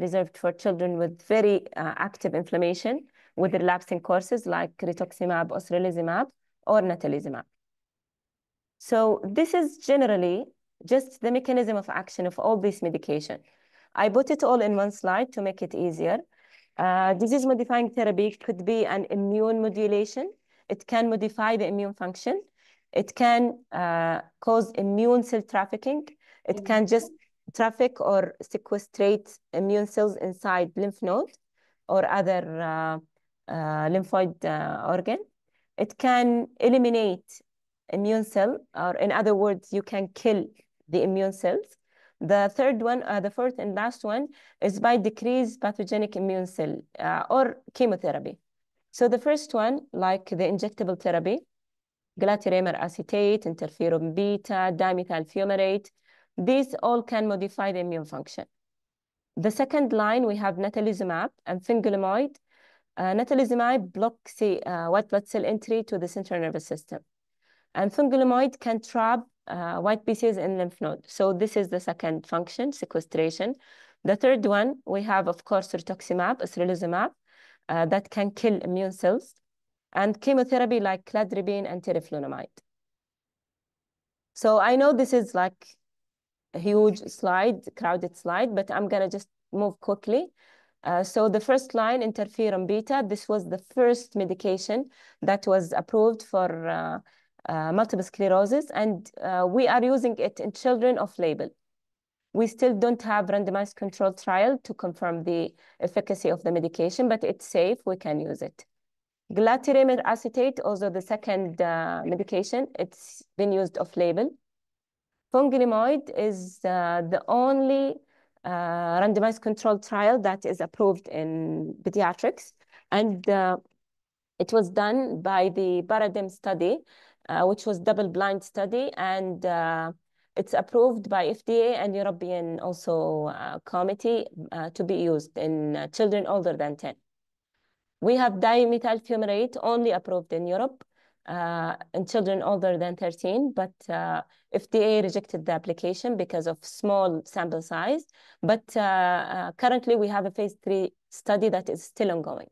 reserved for children with very active inflammation with relapsing courses like rituximab, ocrelizumab, or natalizumab. So this is generally just the mechanism of action of all these medication. I put it all in one slide to make it easier. Disease-modifying therapy could be an immune modulation. It can modify the immune function. It can cause immune cell trafficking. It can just traffic or sequestrate immune cells inside lymph node or other lymphoid organ. It can eliminate immune cell, or in other words, you can kill the immune cells. The third one, the fourth and last one, is by decrease pathogenic immune cell or chemotherapy. So the first one, like the injectable therapy, glatiramer acetate, interferon beta, dimethyl fumarate, these all can modify the immune function. The second line, we have natalizumab and fingolimod. Natalizumab blocks the white blood cell entry to the central nervous system. And fingolimod can trap white pieces in lymph node. So this is the second function, sequestration. The third one, we have, of course, rituximab, ocrelizumab, that can kill immune cells, and chemotherapy like cladribine and teriflunomide. So I know this is like a huge slide, crowded slide, but I'm gonna just move quickly. So the first line, interferon beta, this was the first medication that was approved for multiple sclerosis, and we are using it in children off label. We still don't have randomized controlled trial to confirm the efficacy of the medication, but it's safe, we can use it. Glatiramer acetate, also the second medication, it's been used off label. Fingolimod is the only randomized controlled trial that is approved in pediatrics, and it was done by the ADEM study, which was double-blind study, and it's approved by FDA and European also committee to be used in children older than 10. We have dimethyl fumarate, only approved in Europe in children older than 13, but FDA rejected the application because of small sample size. But currently we have a phase 3 study that is still ongoing.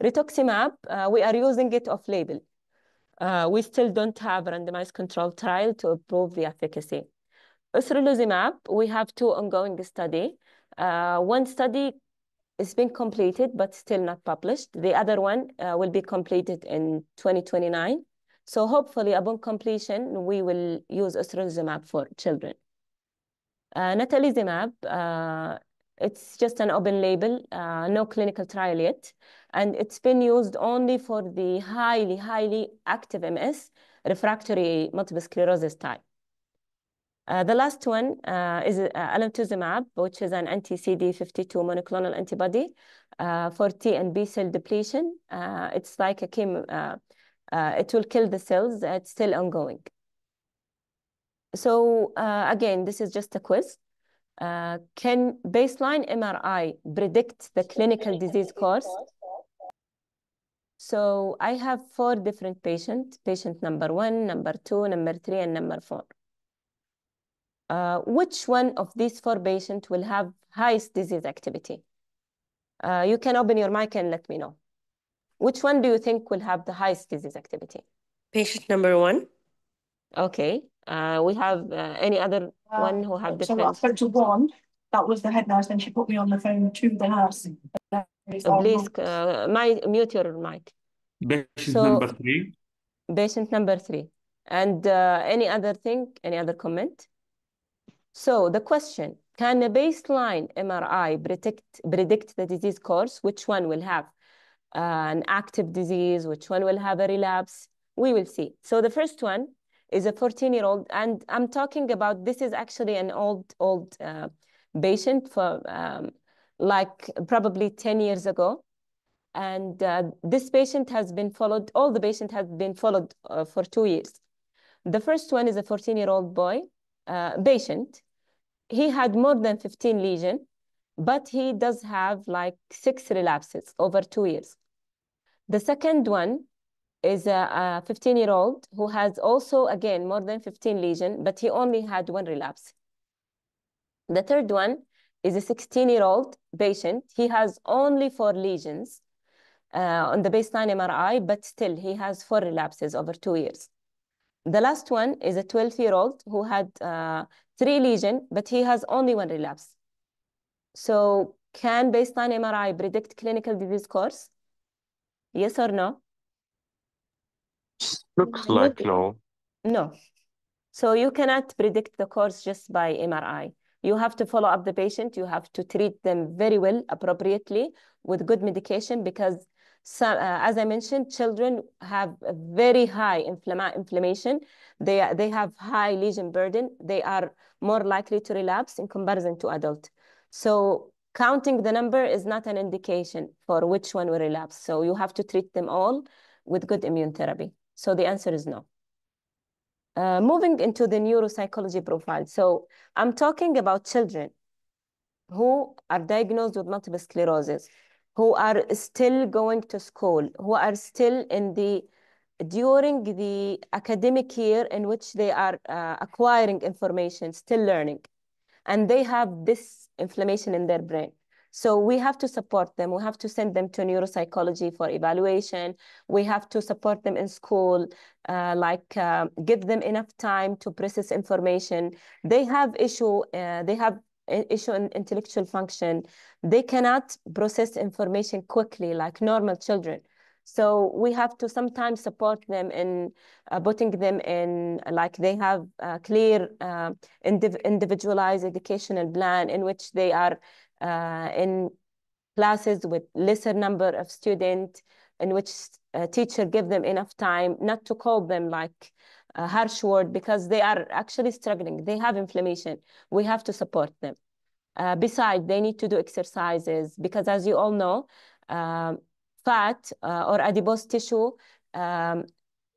Rituximab, we are using it off label. We still don't have a randomized controlled trial to prove the efficacy. Ocrelizumab, we have 2 ongoing studies. One study is being completed, but still not published. The other one will be completed in 2029. So hopefully upon completion, we will use ocrelizumab for children. Natalizumab, it's just an open label, no clinical trial yet. And it's been used only for the highly, highly active MS, refractory multiple sclerosis type. The last one is alemtuzumab, which is an anti-CD52 monoclonal antibody for T and B cell depletion. It's like a chemo, it will kill the cells. It's still ongoing. So again, this is just a quiz. Can baseline MRI predict the clinical disease course? So I have 4 different patients, patient number 1, number 2, number 3, and number 4. Which one of these 4 patients will have highest disease activity? You can open your mic and let me know. Which one do you think will have the highest disease activity? Patient number 1. Okay. We have any other one who have So I different? spoke to one, that was the head nurse, then she put me on the phone to the nurse. Please mute your mic. Patient number 3. Patient number 3. And any other thing, any other comment? So the question, can a baseline MRI predict the disease course? Which one will have an active disease? Which one will have a relapse? We will see. So the first one is a 14-year-old, and I'm talking about, this is actually an old patient for like probably 10 years ago. And this patient has been followed, all the patients have been followed for 2 years. The first one is a 14-year-old boy, patient. He had more than 15 lesions, but he does have like 6 relapses over 2 years. The second one is a 15-year-old who has also, again, more than 15 lesions, but he only had 1 relapse. The third one is a 16-year-old patient. He has only 4 lesions on the baseline MRI, but still he has 4 relapses over 2 years. The last one is a 12-year-old who had 3 lesions, but he has only 1 relapse. So can baseline MRI predict clinical disease course? Yes or no? Looks like no. No. So you cannot predict the course just by MRI. You have to follow up the patient. You have to treat them very well, appropriately, with good medication, because as I mentioned, children have a very high inflammation. They have high lesion burden. They are more likely to relapse in comparison to adult. So counting the number is not an indication for which one will relapse. So you have to treat them all with good immune therapy. So the answer is no. Moving into the neuropsychology profile. So I'm talking about children who are diagnosed with multiple sclerosis, who are still going to school, who are still during the academic year in which they are acquiring information, still learning, and they have this inflammation in their brain. So we have to support them. We have to send them to neuropsychology for evaluation. We have to support them in school, give them enough time to process information. They have issue in intellectual function. They cannot process information quickly like normal children. So we have to sometimes support them in putting them in, like they have a clear individualized educational plan in which they are in classes with lesser number of students, in which a teacher give them enough time not to call them like a harsh word, because they are actually struggling. They have inflammation. We have to support them. Besides, they need to do exercises, because as you all know, fat or adipose tissue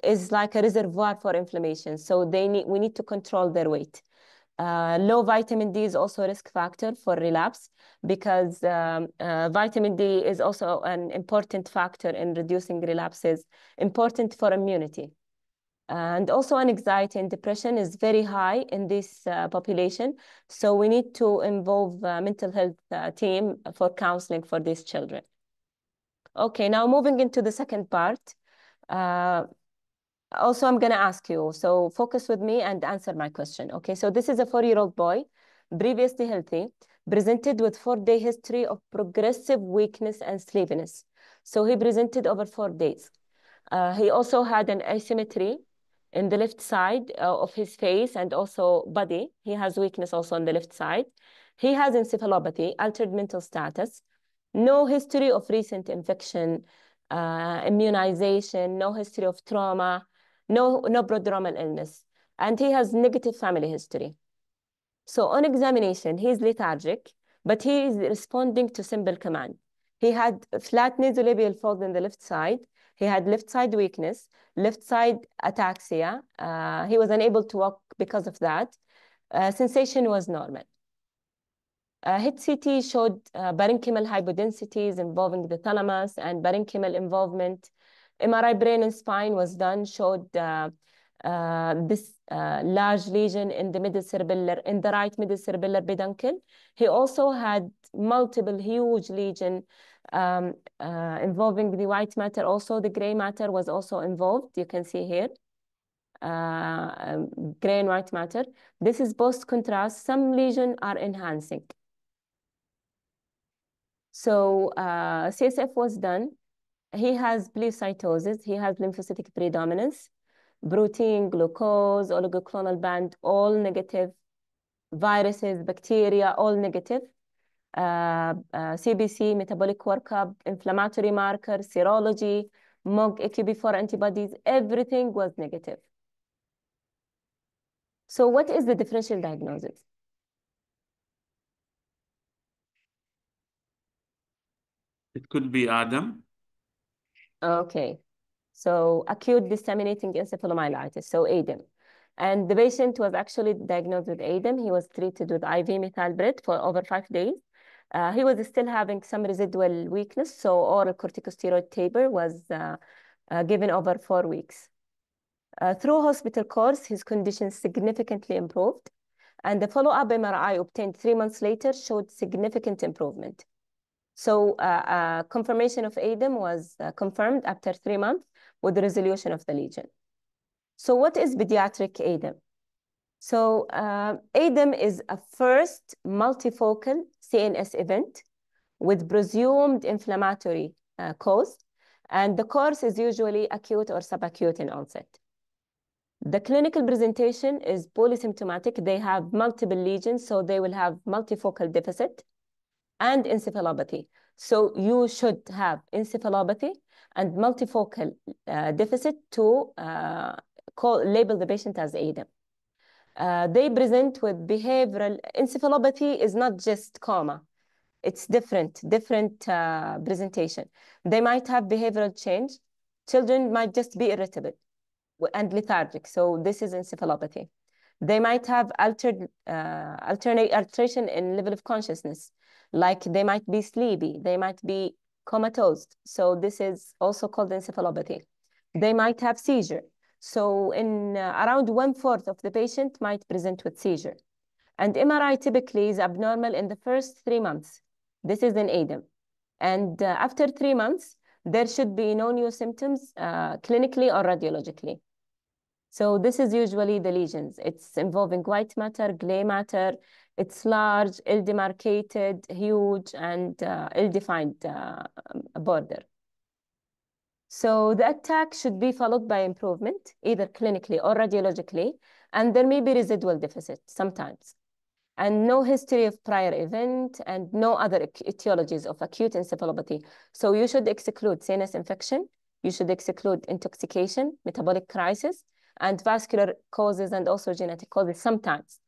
is like a reservoir for inflammation. So we need to control their weight. Low vitamin D is also a risk factor for relapse, because vitamin D is also an important factor in reducing relapses, important for immunity. And also anxiety and depression is very high in this population. So we need to involve mental health team for counseling for these children. Okay, now moving into the second part. Also, I'm going to ask you, so focus with me and answer my question. Okay, so this is a 4-year-old boy, previously healthy, presented with 4-day history of progressive weakness and sleepiness. So he presented over 4 days. He also had an asymmetry in the left side of his face and also body. He has weakness also on the left side. He has encephalopathy, altered mental status, no history of recent infection, immunization, no history of trauma, no prodromal illness, and he has negative family history. So on examination, he's lethargic, but he is responding to simple command. He had flat nasolabial fold in the left side. He had left side weakness, left side ataxia. He was unable to walk because of that. Sensation was normal. HCT showed parenchymal hypodensities involving the thalamus and parenchymal involvement. MRI brain and spine was done, showed this large lesion in the in the right middle cerebellar peduncle. He also had multiple huge lesion involving the white matter. Also, the gray matter was also involved. You can see here, gray and white matter. This is post-contrast. Some lesions are enhancing. So CSF was done. He has pleocytosis. He has lymphocytic predominance, protein, glucose, oligoclonal band, all negative. Viruses, bacteria, all negative. CBC, metabolic workup, inflammatory marker, serology, MOG, AQB4 antibodies, everything was negative. So what is the differential diagnosis? It could be ADEM. Okay, so acute disseminating encephalomyelitis, so ADEM. And the patient was actually diagnosed with ADEM. He was treated with IV methylbrite for over 5 days. He was still having some residual weakness, so oral corticosteroid taper was given over 4 weeks. Through hospital course, his condition significantly improved, and the follow-up MRI obtained 3 months later showed significant improvement. So confirmation of ADEM was confirmed after 3 months with the resolution of the lesion. So what is pediatric ADEM? So ADEM is a first multifocal CNS event with presumed inflammatory cause, and the course is usually acute or subacute in onset. The clinical presentation is polysymptomatic. They have multiple lesions, so they will have multifocal deficit and encephalopathy. So you should have encephalopathy and multifocal deficit to label the patient as ADEM. They present with behavioral encephalopathy is not just coma. It's different presentation. They might have behavioral change. Children might just be irritable and lethargic. So this is encephalopathy. They might have alteration in level of consciousness. Like they might be sleepy. They might be comatose. So this is also called encephalopathy. They might have seizure. So in around 1/4 of the patient might present with seizure. And MRI typically is abnormal in the first 3 months. This is an ADEM. And after 3 months, there should be no new symptoms clinically or radiologically. So this is usually the lesions. It's involving white matter, gray matter. It's large, ill-demarcated, huge, and ill-defined border. So the attack should be followed by improvement, either clinically or radiologically, and there may be residual deficit sometimes. And no history of prior event and no other etiologies of acute encephalopathy. So you should exclude CNS infection, you should exclude intoxication, metabolic crisis, and vascular causes and also genetic causes sometimes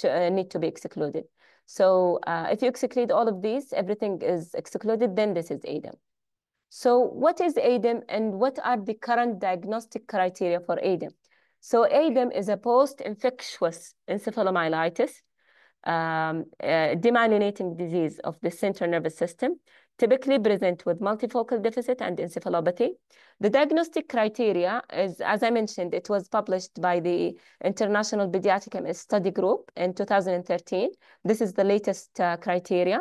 need to be excluded. So if you exclude all of these, everything is excluded, then this is ADEM. So what is ADEM and what are the current diagnostic criteria for ADEM? So ADEM is a post-infectious encephalomyelitis, demyelinating disease of the central nervous system, typically present with multifocal deficit and encephalopathy. The diagnostic criteria is, as I mentioned, it was published by the International Pediatric MS Study Group in 2013. This is the latest criteria.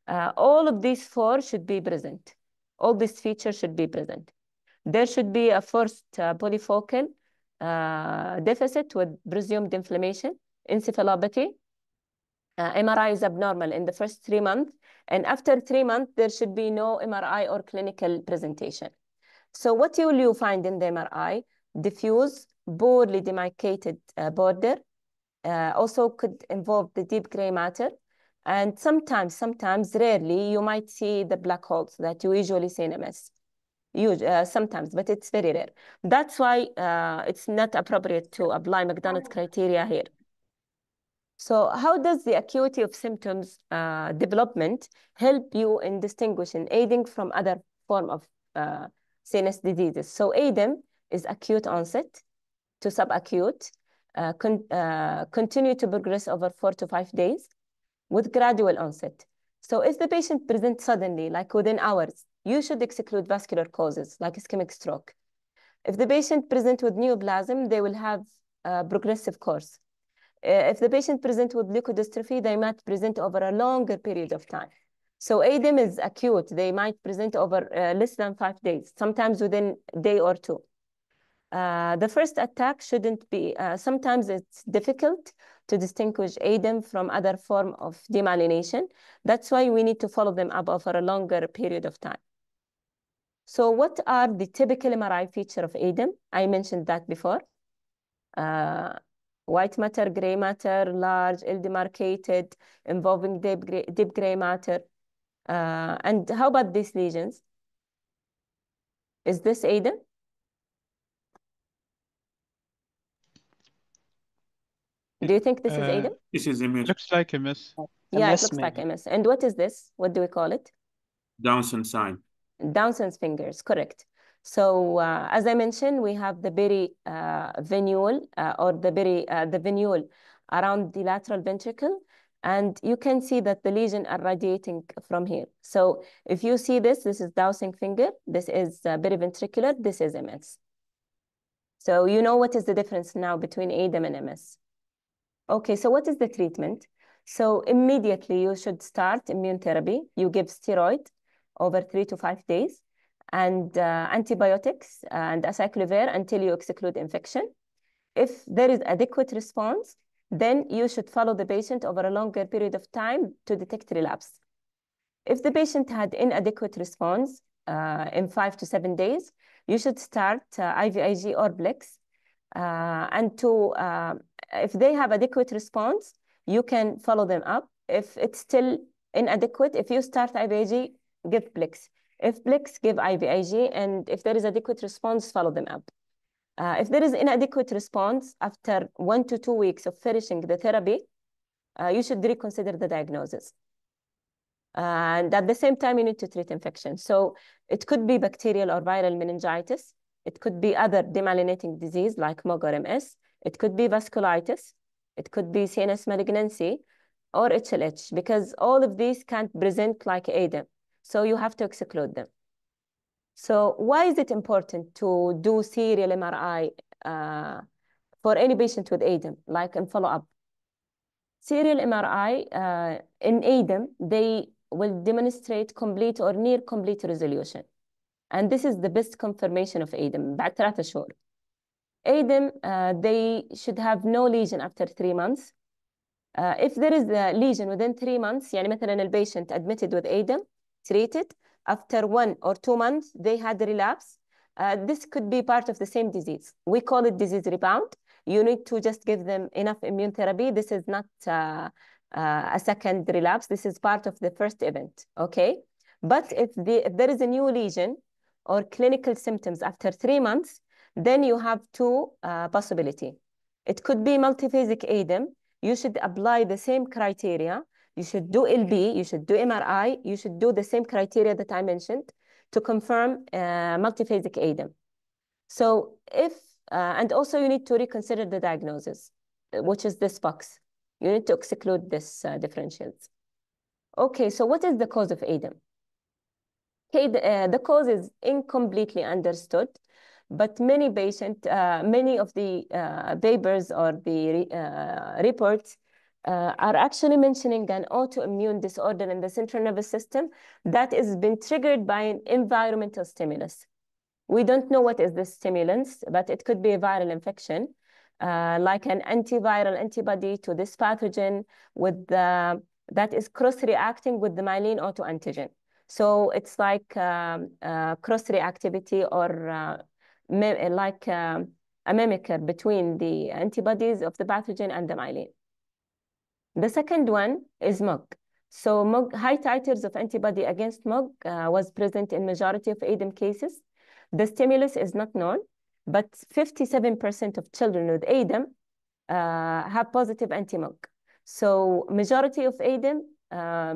All of these 4 should be present. All these features should be present. There should be a first polyfocal deficit with presumed inflammation, encephalopathy. MRI is abnormal in the first 3 months. And after 3 months, there should be no MRI or clinical presentation. So what will you find in the MRI? Diffuse, poorly demarcated border. Also could involve the deep gray matter. And sometimes, rarely, you might see the black holes that you usually see in MS. Sometimes, but it's very rare. That's why it's not appropriate to apply McDonald's criteria here. So how does the acuity of symptoms development help you in distinguishing ADEM from other form of CNS diseases? So ADEM is acute onset to subacute, continue to progress over 4 to 5 days. with gradual onset. So if the patient presents suddenly, like within hours, you should exclude vascular causes like ischemic stroke. If the patient presents with neoplasm, they will have a progressive course. If the patient presents with leukodystrophy, they might present over a longer period of time. So ADEM is acute. They might present over less than 5 days, sometimes within a day or two. The first attack shouldn't be, sometimes it's difficult to distinguish ADEM from other form of demyelination. That's why we need to follow them up over a longer period of time. So what are the typical MRI feature of ADEM? I mentioned that before. White matter, gray matter, large, ill-demarcated, involving deep gray matter. And how about these lesions? Is this ADEM? Do you think this is ADEM? This is MS. Looks like MS. Yeah, MS it looks like maybe. MS. And what is this? What do we call it? Down sign. Down's fingers, correct. So as I mentioned, we have the venule or the venule around the lateral ventricle, and you can see that the lesion are radiating from here. So if you see this is dowsing finger, this is periventricular, this is MS. So you know what is the difference now between ADEM and MS. Okay, so what is the treatment? So immediately you should start immune therapy. You give steroid over 3 to 5 days and antibiotics and acyclovir until you exclude infection. If there is adequate response, then you should follow the patient over a longer period of time to detect relapse. If the patient had inadequate response in 5 to 7 days, you should start IVIG or Blex. If they have adequate response, you can follow them up. If it's still inadequate, if you start IVIG, give Blex. If Blex, give IVIG. And if there is adequate response, follow them up. If there is inadequate response after 1 to 2 weeks of finishing the therapy, you should reconsider the diagnosis. And at the same time, you need to treat infection. So it could be bacterial or viral meningitis. It could be other demyelinating disease like MOG or MS. It could be vasculitis. It could be CNS malignancy or HLH, because all of these can't present like ADEM. So you have to exclude them. So why is it important to do serial MRI for any patient with ADEM, like in follow-up? Serial MRI in ADEM, they will demonstrate complete or near complete resolution. And this is the best confirmation of ADEM, بعد شهور. ADEM, they should have no lesion after 3 months. If there is a lesion within 3 months, يعني مثلا the patient admitted with ADEM, treated, after 1 or 2 months, they had a relapse. This could be part of the same disease. We call it disease rebound. You need to just give them enough immune therapy. This is not a second relapse. This is part of the first event, okay? But if there is a new lesion or clinical symptoms after 3 months, then you have 2 possibilities. It could be multiphasic ADEM. You should apply the same criteria. You should do LB, you should do MRI, you should do the same criteria that I mentioned to confirm multiphasic ADEM. So if, and also you need to reconsider the diagnosis, which is this box. You need to exclude this differentials. Okay, so what is the cause of ADEM? Okay, the cause is incompletely understood, but many patients, many of the papers or the reports are actually mentioning an autoimmune disorder in the central nervous system that has been triggered by an environmental stimulus. We don't know what is this stimulus, but it could be a viral infection, like an antiviral antibody to this pathogen with that is cross-reacting with the myelin autoantigen. So it's like cross-reactivity or like a mimicker between the antibodies of the pathogen and the myelin. The second one is MOG. So MOG, high titers of antibody against MOG was present in majority of ADEM cases. The stimulus is not known, but 57% of children with ADEM have positive anti-MOG. So majority of ADEM,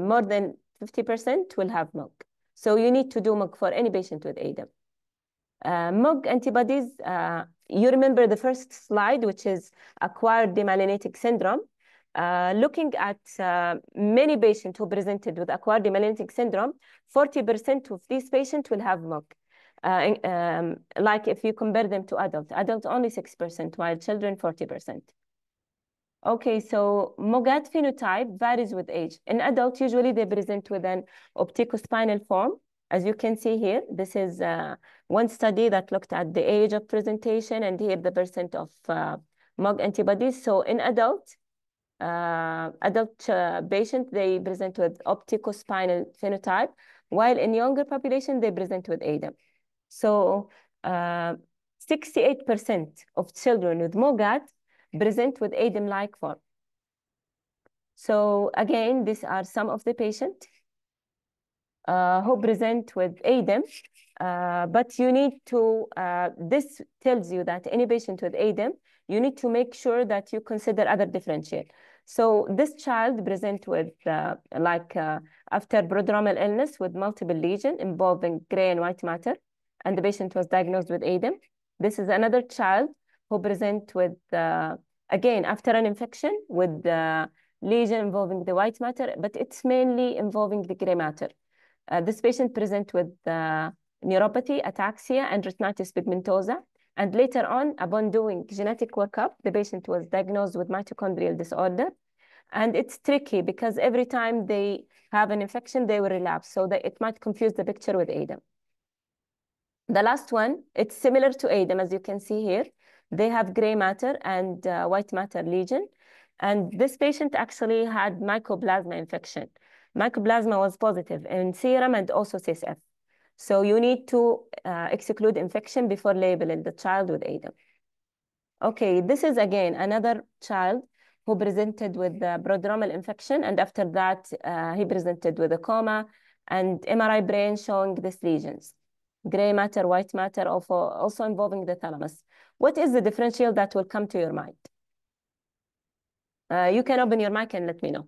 more than 50% will have MOG. So you need to do MOG for any patient with ADEM. MOG antibodies, you remember the first slide, which is acquired demyelinating syndrome. looking at many patients who presented with acquired demyelinating syndrome, 40% of these patients will have MOG. Like if you compare them to adults only 6%, while children 40%. Okay, so MOGAD phenotype varies with age. In adults, usually they present with an opticospinal form. As you can see here, this is one study that looked at the age of presentation, and here the percent of MOG antibodies. So in adult patients, they present with opticospinal phenotype, while in younger population, they present with ADEM. So 68% of children with MOGAD present with ADEM-like form. So again, these are some of the patients who present with ADEM, but you need to, this tells you that any patient with ADEM, you need to make sure that you consider other differential. So this child present with after prodromal illness with multiple lesions involving gray and white matter, and the patient was diagnosed with ADEM. This is another child who present with, again, after an infection with lesion involving the white matter, but it's mainly involving the gray matter. This patient present with neuropathy, ataxia, and retinitis pigmentosa. And later on, upon doing genetic workup, the patient was diagnosed with mitochondrial disorder. And it's tricky because every time they have an infection, they will relapse. So that it might confuse the picture with ADEM. The last one, it's similar to ADEM, as you can see here. They have gray matter and white matter lesion. And this patient actually had mycoplasma infection. Mycoplasma was positive in serum and also CSF. So you need to exclude infection before labeling the child with ADEM. Okay, this is again another child who presented with the prodromal infection, and after that, he presented with a coma and MRI brain showing these lesions. Gray matter, white matter, also involving the thalamus. What is the differential that will come to your mind? You can open your mic and let me know.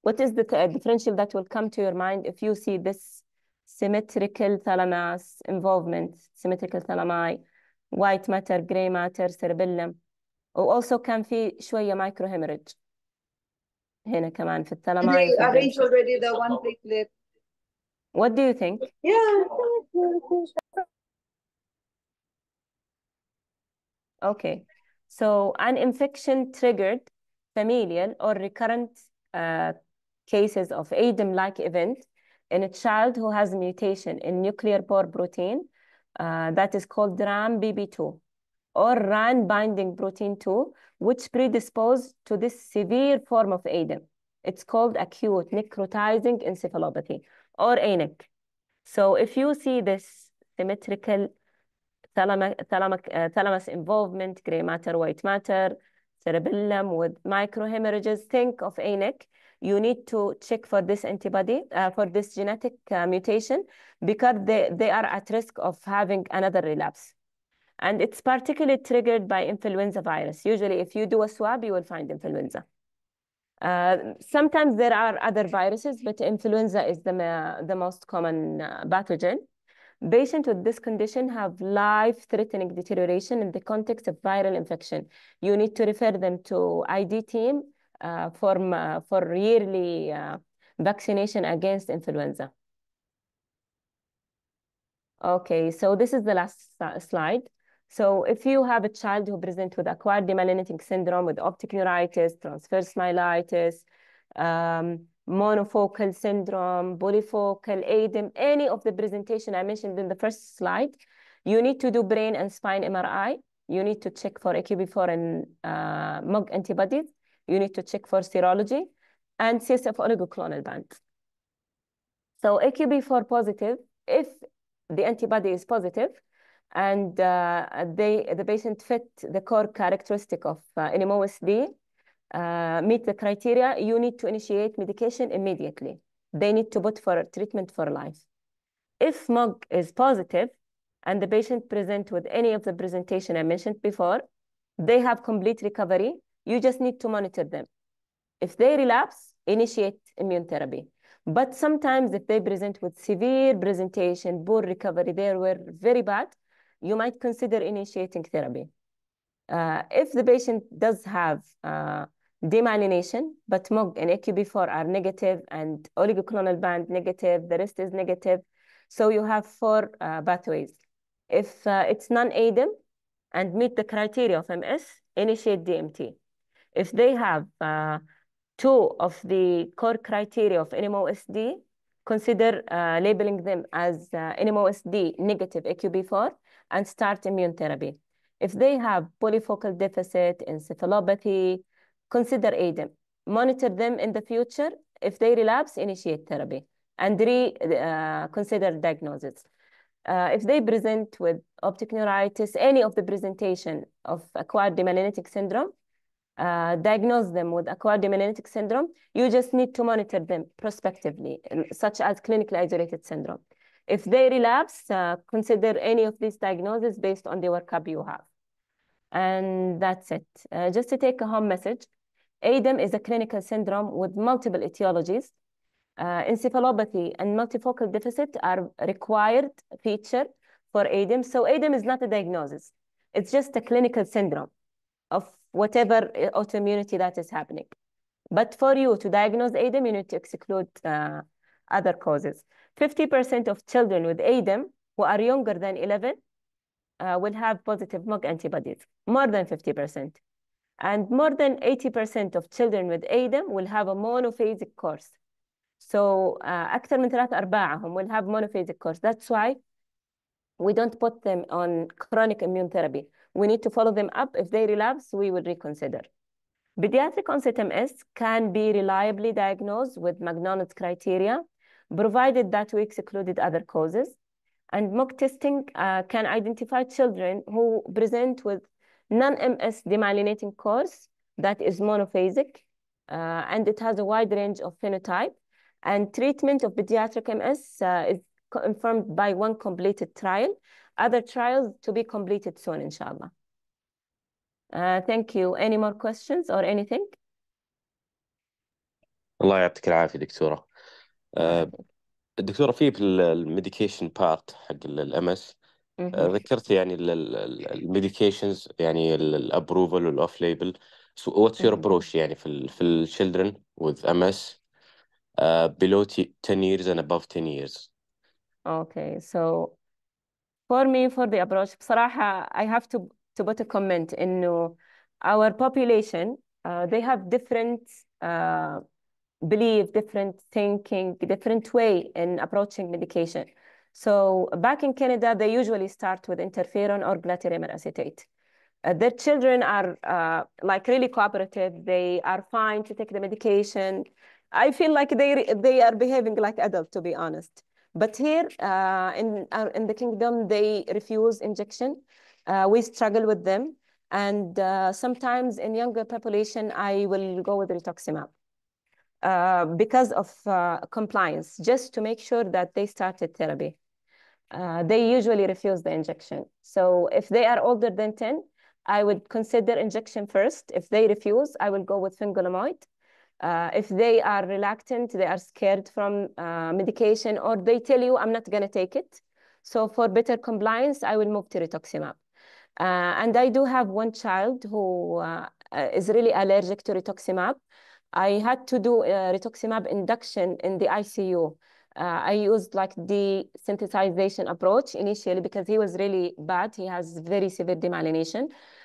What is the differential that will come to your mind if you see this symmetrical thalamus involvement, symmetrical thalami, white matter, gray matter, cerebellum, وalso كان في شوية micro hemorrhage هنا كمان في الثلامي. They arranged already the one platelet. What do you think? Yeah. Okay, so an infection triggered familial or recurrent cases of ADEM-like event in a child who has a mutation in nuclear pore protein that is called RAM-BB2 or RAN binding protein 2, which predispose to this severe form of ADEM. It's called acute necrotizing encephalopathy or ANEC. So if you see this symmetrical thalamus involvement, gray matter, white matter, cerebellum with microhemorrhages, think of ANEC. You need to check for this antibody, for this genetic mutation, because they are at risk of having another relapse. And it's particularly triggered by influenza virus. Usually, if you do a swab, you will find influenza. Sometimes there are other viruses, but influenza is the most common pathogen. Patients with this condition have life-threatening deterioration in the context of viral infection. You need to refer them to ID team for yearly vaccination against influenza. Okay, so this is the last slide. So if you have a child who presents with acquired demyelinating syndrome with optic neuritis, transverse myelitis, monofocal syndrome, polyfocal, ADEM, any of the presentation I mentioned in the first slide, you need to do brain and spine MRI. You need to check for AQP4 and MOG antibodies. You need to check for serology and CSF oligoclonal band. So AQP4 positive, if the antibody is positive and the patient fit the core characteristic of NMOSD, meet the criteria, you need to initiate medication immediately. They need to put for treatment for life. If MOG is positive and the patient present with any of the presentation I mentioned before, they have complete recovery. You just need to monitor them. If they relapse, initiate immune therapy. But sometimes if they present with severe presentation, poor recovery, they were very bad, you might consider initiating therapy. If the patient does have demyelination, but MOG and AQB4 are negative and oligoclonal band negative, the rest is negative. So you have 4 pathways. If it's non-ADEM and meet the criteria of MS, initiate DMT. If they have 2 of the core criteria of NMOSD, consider labeling them as NMOSD negative AQB4 and start immune therapy. If they have polyfocal deficit, encephalopathy, consider ADEM. Monitor them in the future. If they relapse, initiate therapy and consider diagnosis. If they present with optic neuritis, any of the presentation of acquired demyelinating syndrome, diagnose them with acquired demyelinating syndrome, you just need to monitor them prospectively, such as clinically isolated syndrome. If they relapse, consider any of these diagnoses based on the workup you have. And that's it. Just to take a home message, ADEM is a clinical syndrome with multiple etiologies. Encephalopathy and multifocal deficit are required feature for ADEM. So ADEM is not a diagnosis. It's just a clinical syndrome of whatever autoimmunity that is happening. But for you to diagnose ADEM, you need to exclude other causes. 50% of children with ADEM who are younger than 11 will have positive MOG antibodies, more than 50%. And more than 80% of children with ADEM will have a monophasic course. So أكثر من 3/4 will have monophasic course. That's why we don't put them on chronic immune therapy. We need to follow them up. If they relapse, we will reconsider. Pediatric onset MS can be reliably diagnosed with McDonald's criteria, provided that we excluded other causes. And MOG testing can identify children who present with non-MS demyelinating course that is monophasic, and it has a wide range of phenotype. And treatment of pediatric MS is confirmed by 1 completed trial. Other trials to be completed soon, inshallah. Thank you. Any more questions or anything? الله يعطيك العافية دكتورة. الدكتورة في الميديكيشن بارت حق الامس ذكرت يعني الميديكيشنز يعني الابروفل والاوف ليبل. So what's your approach يعني في الchildren with MS below 10 years and above 10 years? Okay, so for me, for the approach, بصراحة I have to put a comment إنه our population they have different belief, different thinking, different way in approaching medication. So back in Canada, they usually start with interferon or glatiramer acetate. Their children are like really cooperative. They are fine to take the medication. I feel like they are behaving like adults, to be honest. But here in the kingdom, they refuse injection. We struggle with them. And sometimes in younger population, I will go with rituximab because of compliance, just to make sure that they started therapy. They usually refuse the injection. So if they are older than 10, I would consider injection first. If they refuse, I will go with fingolimod. If they are reluctant, they are scared from medication, or they tell you, I'm not going to take it. So for better compliance, I will move to rituximab. And I do have one child who is really allergic to rituximab. I had to do rituximab induction in the ICU. I used like the synthesization approach initially because he was really bad. He has very severe demyelination.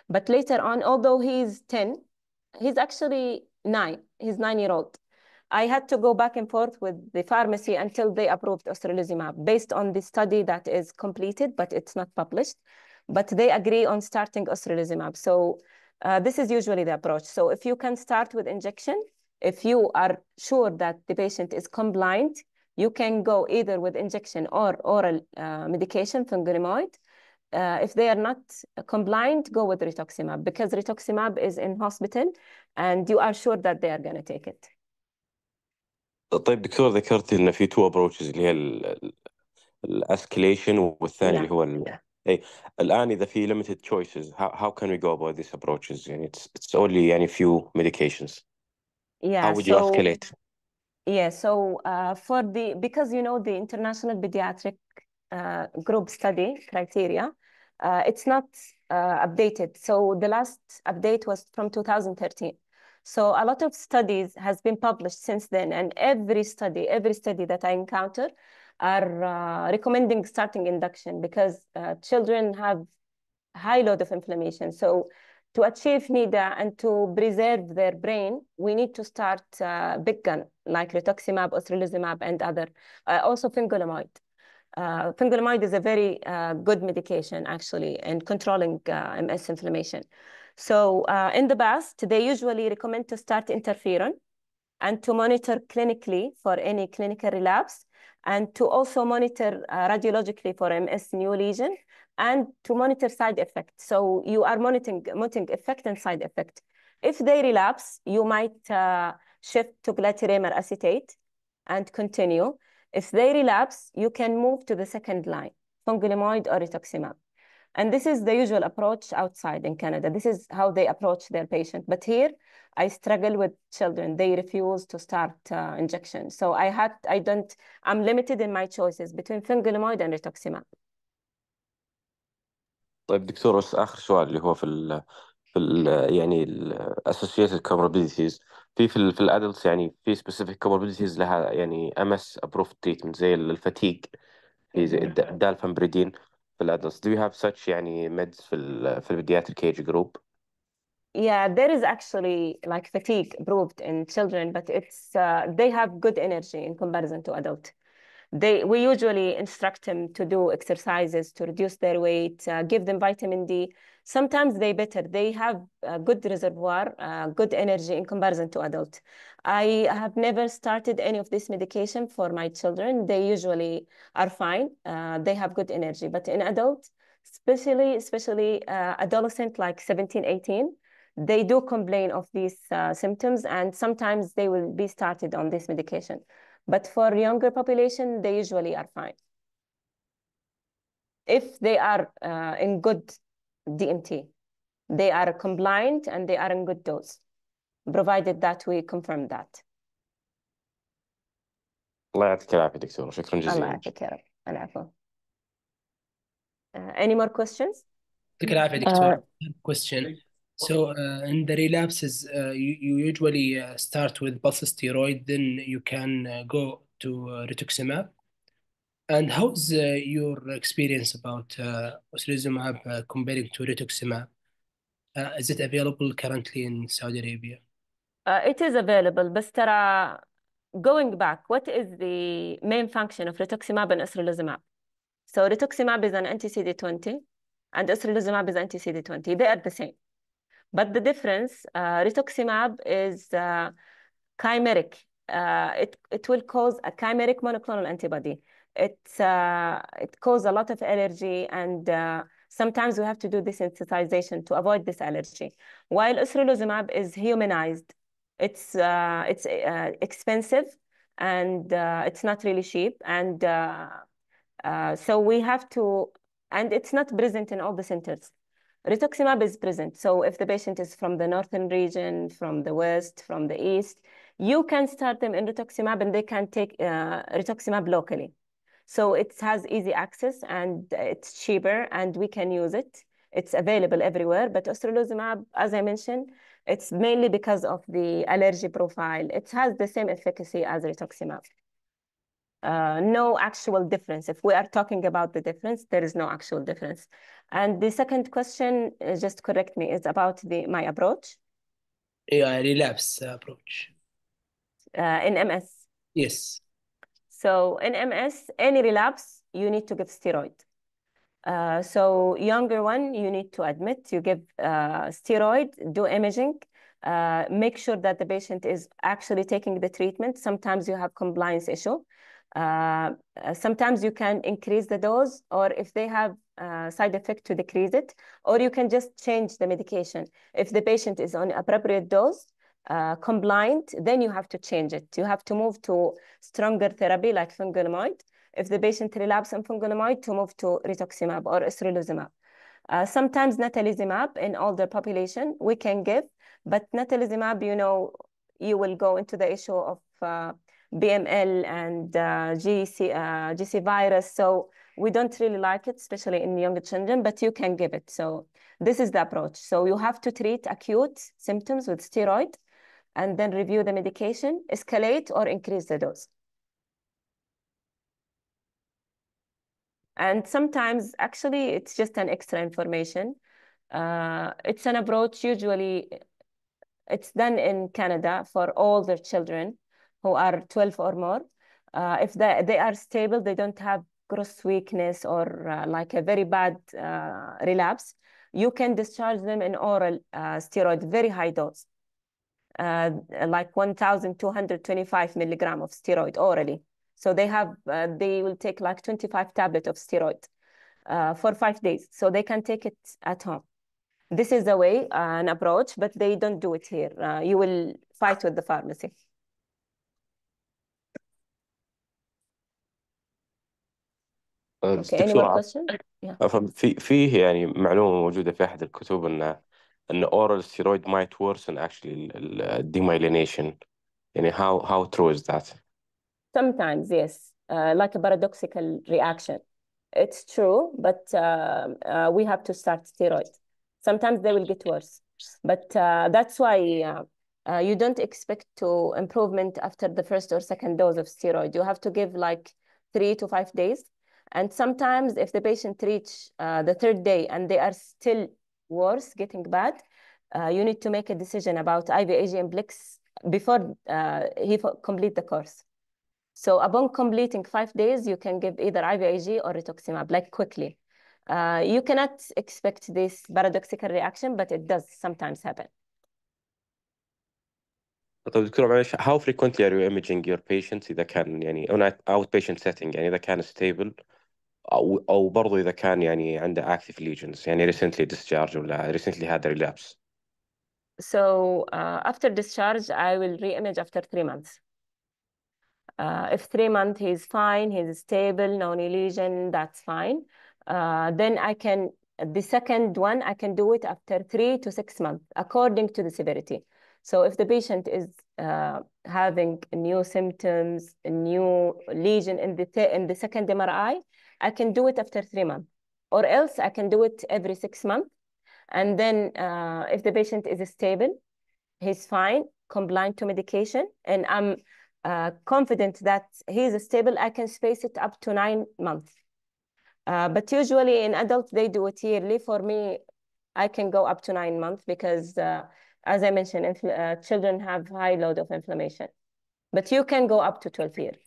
But later on, although he's 10, he's actually 9. He's 9-year-old. I had to go back and forth with the pharmacy until they approved ostrelizumab based on the study that is completed, but it's not published. But they agree on starting ostrelizumab. So this is usually the approach. So if you can start with injection, if you are sure that the patient is compliant, you can go either with injection or oral medication, fingolimod. If they are not compliant, go with rituximab because rituximab is in hospital and you are sure that they are going to take it. طيب دكتور ذكرت إن في 2 approaches اللي هي الاسكليشن والثاني اللي هو اي الآن إذا في limited choices how can we go about these approaches يعني it's only يعني few medications. How would you escalate? Yeah, so because you know the International Pediatric Group Study criteria, It's not updated. So the last update was from 2013. So a lot of studies has been published since then, and every study that I encounter are recommending starting induction because children have high load of inflammation. So to achieve NIDA and to preserve their brain, we need to start big gun like rituximab, ocrelizumab, and other. Also fingolimod. Fingolimod is a very good medication, actually, in controlling MS inflammation. So in the past, they usually recommend to start interferon and to monitor clinically for any clinical relapse, and to also monitor radiologically for MS new lesion, and to monitor side effects. So you are monitoring effect and side effect. If they relapse, you might shift to glatiramer acetate and continue. If they relapse, you can move to the second line, fingolimod or rituximab. And this is the usual approach outside in Canada. This is how they approach their patient. But here, I struggle with children. They refuse to start injection. So I'm limited in my choices between fingolimod and rituximab. طيب دكتور، بس آخر سؤال اللي هو يعني associated comorbidities في الادلتس، يعني في specific comorbidities لها يعني MS approved treatment زي الفتيج، في زي الدالفامبريدين في الادلتس. Do you have such يعني meds في pediatric age group? Yeah, there is actually like fatigue approved in children, but it's they have good energy in comparison to adult. We usually instruct them to do exercises to reduce their weight, give them vitamin D. Sometimes they have a good reservoir, good energy in comparison to adult. I have never started any of this medication for my children. They usually are fine. They have good energy, but in adult, especially adolescent like 17, 18, they do complain of these symptoms, and sometimes they will be started on this medication. But for younger population, they usually are fine. If they are in good DMT, they are compliant and they are in good dose, provided that we confirm that. الله يعطيك العافية دكتور، شكرا الله جزيلا. يعافيك يا رب. العفو. Any more questions? يعطيك العافية دكتور. Question. So in the relapses, you usually start with pulse steroid, then you can go to rituximab. And how's your experience about ocrelizumab comparing to rituximab? Is it available currently in Saudi Arabia? It is available, but going back, what is the main function of rituximab and ocrelizumab? So rituximab is an anti-CD20 and ocrelizumab is anti-CD20. They are the same. But the difference, rituximab is chimeric. It will cause a chimeric monoclonal antibody. It causes a lot of allergy, and sometimes we have to do desensitization to avoid this allergy. While ocrelizumab is humanized. It's expensive, and it's not really cheap, and so we have to, and it's not present in all the centers. Rituximab is present. So if the patient is from the northern region, from the west, from the east, you can start them in rituximab and they can take rituximab locally. So it has easy access and it's cheaper and we can use it. It's available everywhere. But ocrelizumab, as I mentioned, it's mainly because of the allergy profile. It has the same efficacy as rituximab. No actual difference. If we are talking about the difference, there is no actual difference. And the second question, just correct me, is about my approach. Yeah, relapse approach. In MS. Yes. So in MS, any relapse, you need to give steroid. So younger one, you need to admit, you give steroid, do imaging, make sure that the patient is actually taking the treatment. Sometimes you have compliance issue. Sometimes you can increase the dose, or if they have side effect, to decrease it, or you can just change the medication. If the patient is on appropriate dose, compliant, then you have to change it. You have to move to stronger therapy like fingolimod. If the patient relapses on fingolimod, to move to rituximab or ocrelizumab. Sometimes natalizumab in older population we can give, but natalizumab, you will go into the issue of BML and GC virus. So We don't really like it, especially in younger children, but you can give it. So this is the approach. So you have to treat acute symptoms with steroid and then review the medication, escalate or increase the dose. And sometimes, actually, it's just an extra information. It's an approach, usually it's done in Canada for all their children who are 12 or more. If they are stable, they don't have gross weakness or like a very bad relapse, you can discharge them in oral steroid, very high dose, like 1,225 milligram of steroid orally. So they will take like 25 tablets of steroid for 5 days. So they can take it at home. This is a way, an approach, but they don't do it here. You will fight with the pharmacy. Okay, any more دكتورة questions? Yeah. أفهم فيه يعني معلومة موجودة في أحد الكتب أن oral steroid might worsen actually demyelination. يعني how true is that? Sometimes, yes, like a paradoxical reaction. It's true, but we have to start steroid. Sometimes they will get worse, but that's why you don't expect to improvement after the first or second dose of steroid. You have to give like 3 to 5 days. And sometimes if the patient reach the third day and they are still worse, getting bad, you need to make a decision about IVIG and Blix before he complete the course. So upon completing 5 days, you can give either IVIG or rituximab, like quickly. You cannot expect this paradoxical reaction, but it does sometimes happen. طيب دكتور معلش how frequently are you imaging your patients إذا كان يعني on outpatient setting يعني إذا كان stable أو برضو إذا كان يعني عنده active lesions يعني recently discharged ولا recently had a relapse? So after discharge, I will re-image after 3 months. If 3 months he's fine, he's stable, no new lesion, that's fine. Then the second one, I can do it after 3 to 6 months, according to the severity. So if the patient is having new symptoms, a new lesion in the second MRI, I can do it after 3 months. Or else I can do it every 6 months. And then if the patient is stable, he's fine, compliant to medication, and I'm confident that he's stable, I can space it up to 9 months. But usually in adults, they do it yearly. For me, I can go up to 9 months because, as I mentioned, children have high load of inflammation. But you can go up to 12 years.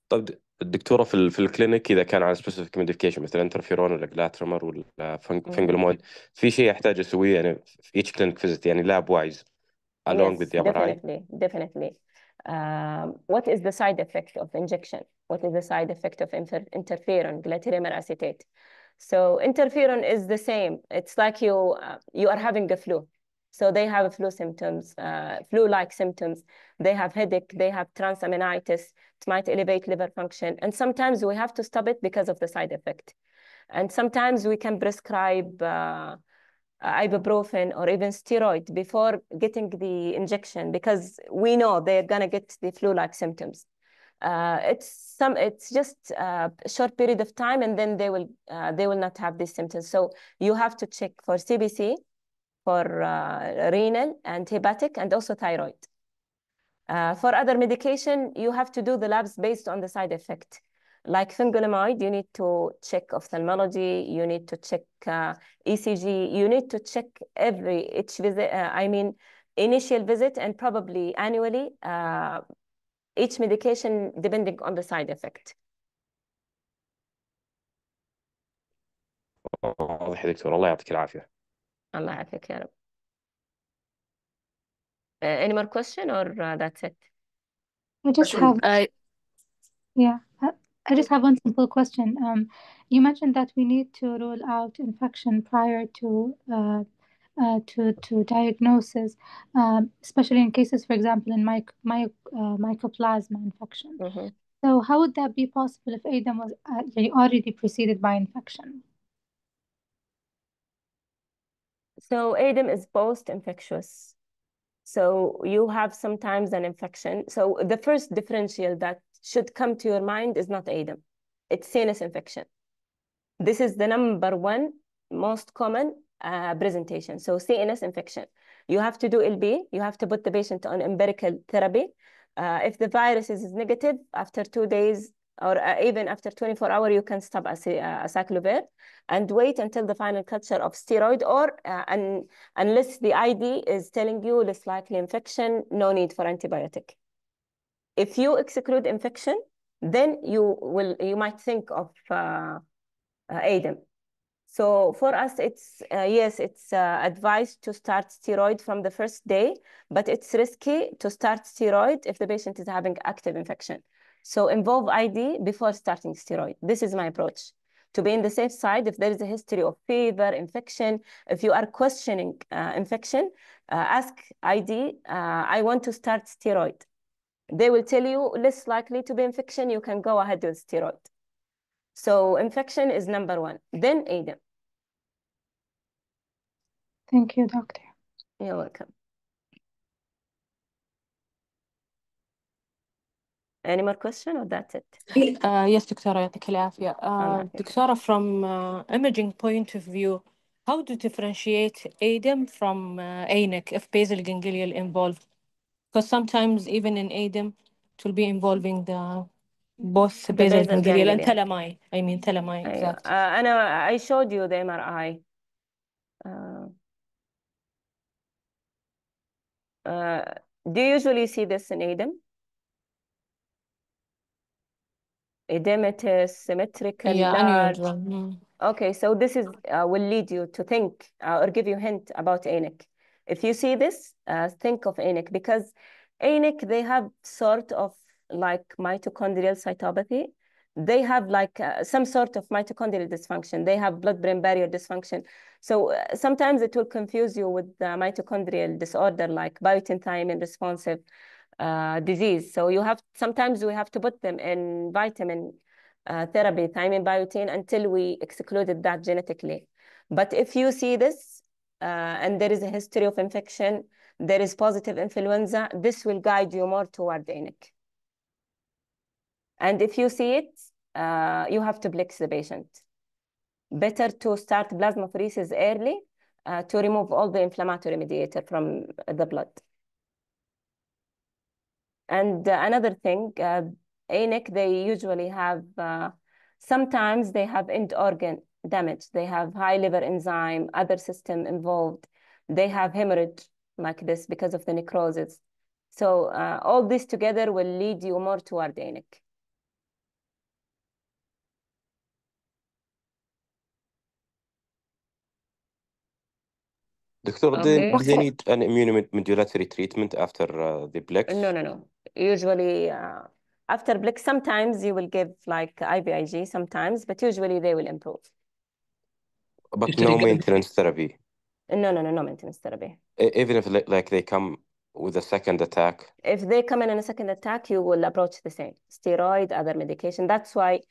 طيب الدكتورة في الكلينيك إذا كان على specific medication مثل انترفيرون ولا جلاترمر ولا فنجلومود في شيء يحتاج أسويه يعني في each clinic visit يعني lab wise along with the MRI. Definitely. What is the side effect of injection? What is the side effect of interferon, glatiramer acetate? So interferon is the same. It's like you are having a flu. So they have flu symptoms, flu-like symptoms. They have headache, they have transaminitis. It might elevate liver function. And sometimes we have to stop it because of the side effect. And sometimes we can prescribe ibuprofen or even steroid before getting the injection because we know they're gonna get the flu-like symptoms. It's just a short period of time and then they will not have these symptoms. So you have to check for CBC, for renal and hepatic, and also thyroid. For other medication, you have to do the labs based on the side effect. Like fingolimide, you need to check ophthalmology, you need to check ECG, you need to check each visit, initial visit and probably annually, each medication depending on the side effect. واضح يا دكتور الله يعطيك العافية. الله يعافيك يا رب. Any more question or that's it? I just have I just have one simple question. You mentioned that we need to rule out infection prior to diagnosis, especially in cases, for example, in mycoplasma infection. Mm-hmm. So how would that be possible if ADEM was already preceded by infection? So ADEM is post-infectious. So you have sometimes an infection. So the first differential that should come to your mind is not ADEM. It's sinus infection. This is the number one most common presentation. So CNS infection. You have to do LB. You have to put the patient on empirical therapy. If the virus is negative, after 2 days or even after 24 hours, you can stop acyclovir and wait until the final culture of steroid, or unless the ID is telling you less likely infection, no need for antibiotic. If you exclude infection, then you might think of ADEM. So for us, it's yes, it's advised to start steroid from the first day, but it's risky to start steroid if the patient is having active infection. So involve ID before starting steroid. This is my approach. To be in the safe side, if there is a history of fever, infection, if you are questioning infection, ask ID, I want to start steroid. They will tell you less likely to be infection, you can go ahead with steroid. So infection is number one, then ADEM. Thank you, doctor. You're welcome. Any more question or that's it? Yes, دكتورة يعطيك العافية. يعافيك. دكتورة, from imaging point of view, how to differentiate ADEM from ANIC if basal ganglial involved? Because sometimes even in ADEM, it will be involving both basal ganglial and thalami. I mean thalami, exactly. I showed you the MRI. Do you usually see this in ADEM? Edematous, symmetrical, large. Unusual. Okay, so this is will lead you to think or give you a hint about ANIC. If you see this, think of ANIC, because ANIC, they have sort of like mitochondrial cytopathy. They have like some sort of mitochondrial dysfunction. They have blood-brain barrier dysfunction. So sometimes it will confuse you with mitochondrial disorder like biotin thiamine responsive disease. So sometimes we have to put them in vitamin therapy, thiamine biotin, until we excluded that genetically. But if you see this and there is a history of infection, there is positive influenza, this will guide you more toward ANIC. And if you see it, you have to blix the patient. Better to start plasmapheresis early to remove all the inflammatory mediator from the blood. And another thing, ANIC, they usually have, sometimes they have end organ damage. They have high liver enzyme, other system involved. They have hemorrhage like this because of the necrosis. So all this together will lead you more toward ANIC. Doctor, do they need an immunomodulatory treatment after the Plex? No. Usually, after Plex, sometimes you will give like IVIG sometimes, but usually they will improve. But no maintenance therapy? No maintenance therapy. Even if like they come with a second attack? If they come in a second attack, you will approach the same. Steroid, other medication. That's why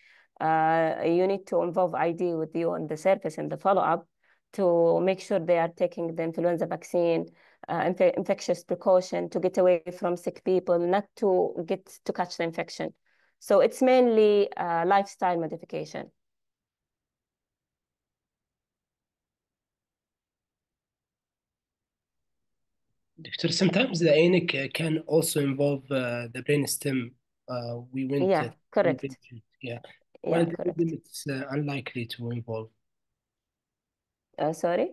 you need to involve ID with you on the surface in the follow-up to make sure they are taking the influenza vaccine, infectious precaution, to get away from sick people, not to catch the infection. So it's mainly lifestyle modification. Doctor, sometimes the ANIC can also involve the brainstem. We went. Yeah, correct. Yeah. While the ADEM, it's unlikely to involve. Sorry?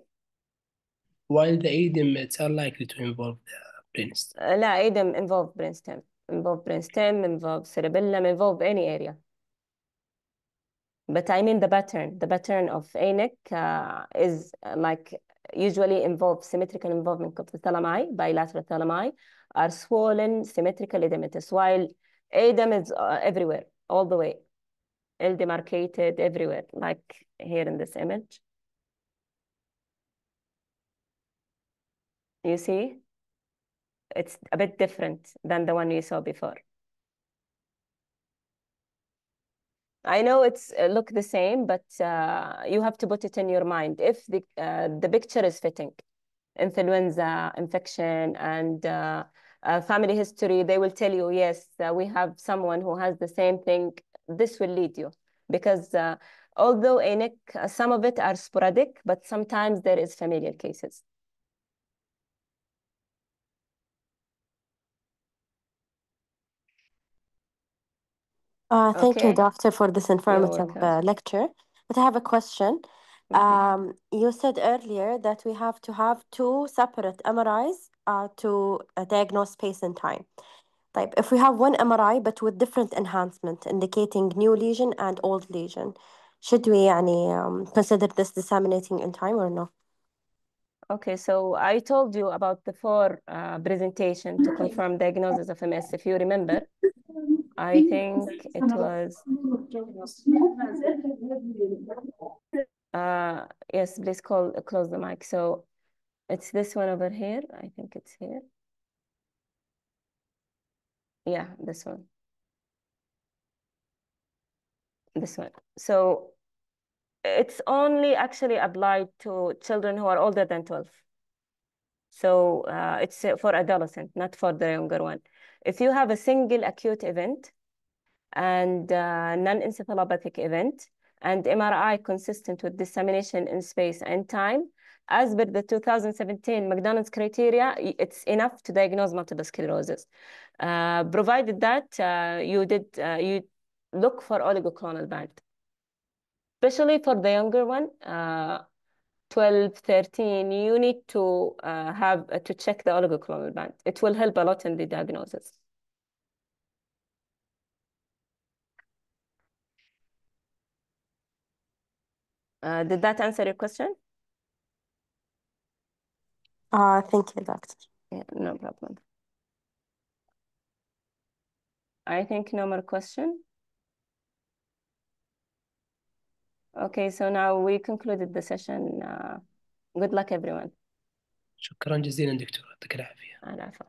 While the ADEM, it's unlikely to involve the brainstem. لا, ADEM involve brainstem. Involve cerebellum, involve any area. But I mean the pattern of ANIC is like usually involves symmetrical involvement of the thalami, bilateral thalami, are swollen, symmetrical edematous, while ADEM is everywhere, all the way, demarcated everywhere, like here in this image. You see? It's a bit different than the one you saw before. I know it's look the same, but you have to put it in your mind. If the picture is fitting, influenza, infection, and family history, they will tell you, yes, we have someone who has the same thing. This will lead you. because although ANIC, some of it are sporadic, but sometimes there is familial cases. Thank you, Okay. doctor, for this informative welcome. lecture. But I have a question. Okay. You said earlier that we have to have two separate MRIs to diagnose space and time. Like, if we have one MRI but with different enhancement indicating new lesion and old lesion, should we consider this disseminating in time or no? Okay, so I told you about the 4 presentation to confirm diagnosis of MS, if you remember. I think it was, yes, please close the mic. So it's this one over here. I think it's here. Yeah, this one. This one. So it's only actually applied to children who are older than 12. So it's for adolescent, not for the younger one. If you have a single acute event and non-encephalopathic event and MRI consistent with dissemination in space and time, as per the 2017 McDonald's criteria, it's enough to diagnose multiple sclerosis, provided that you look for oligoclonal band. Especially for the younger one, 12, 13, you need to have to check the oligoclonal band. It will help a lot in the diagnosis. Did that answer your question? Thank you, doctor. Yeah, no problem. I think no more question. Okay, so now we concluded the session. Good luck, everyone. شكرا جزيلا دكتور، يعطيك العافية. العفو.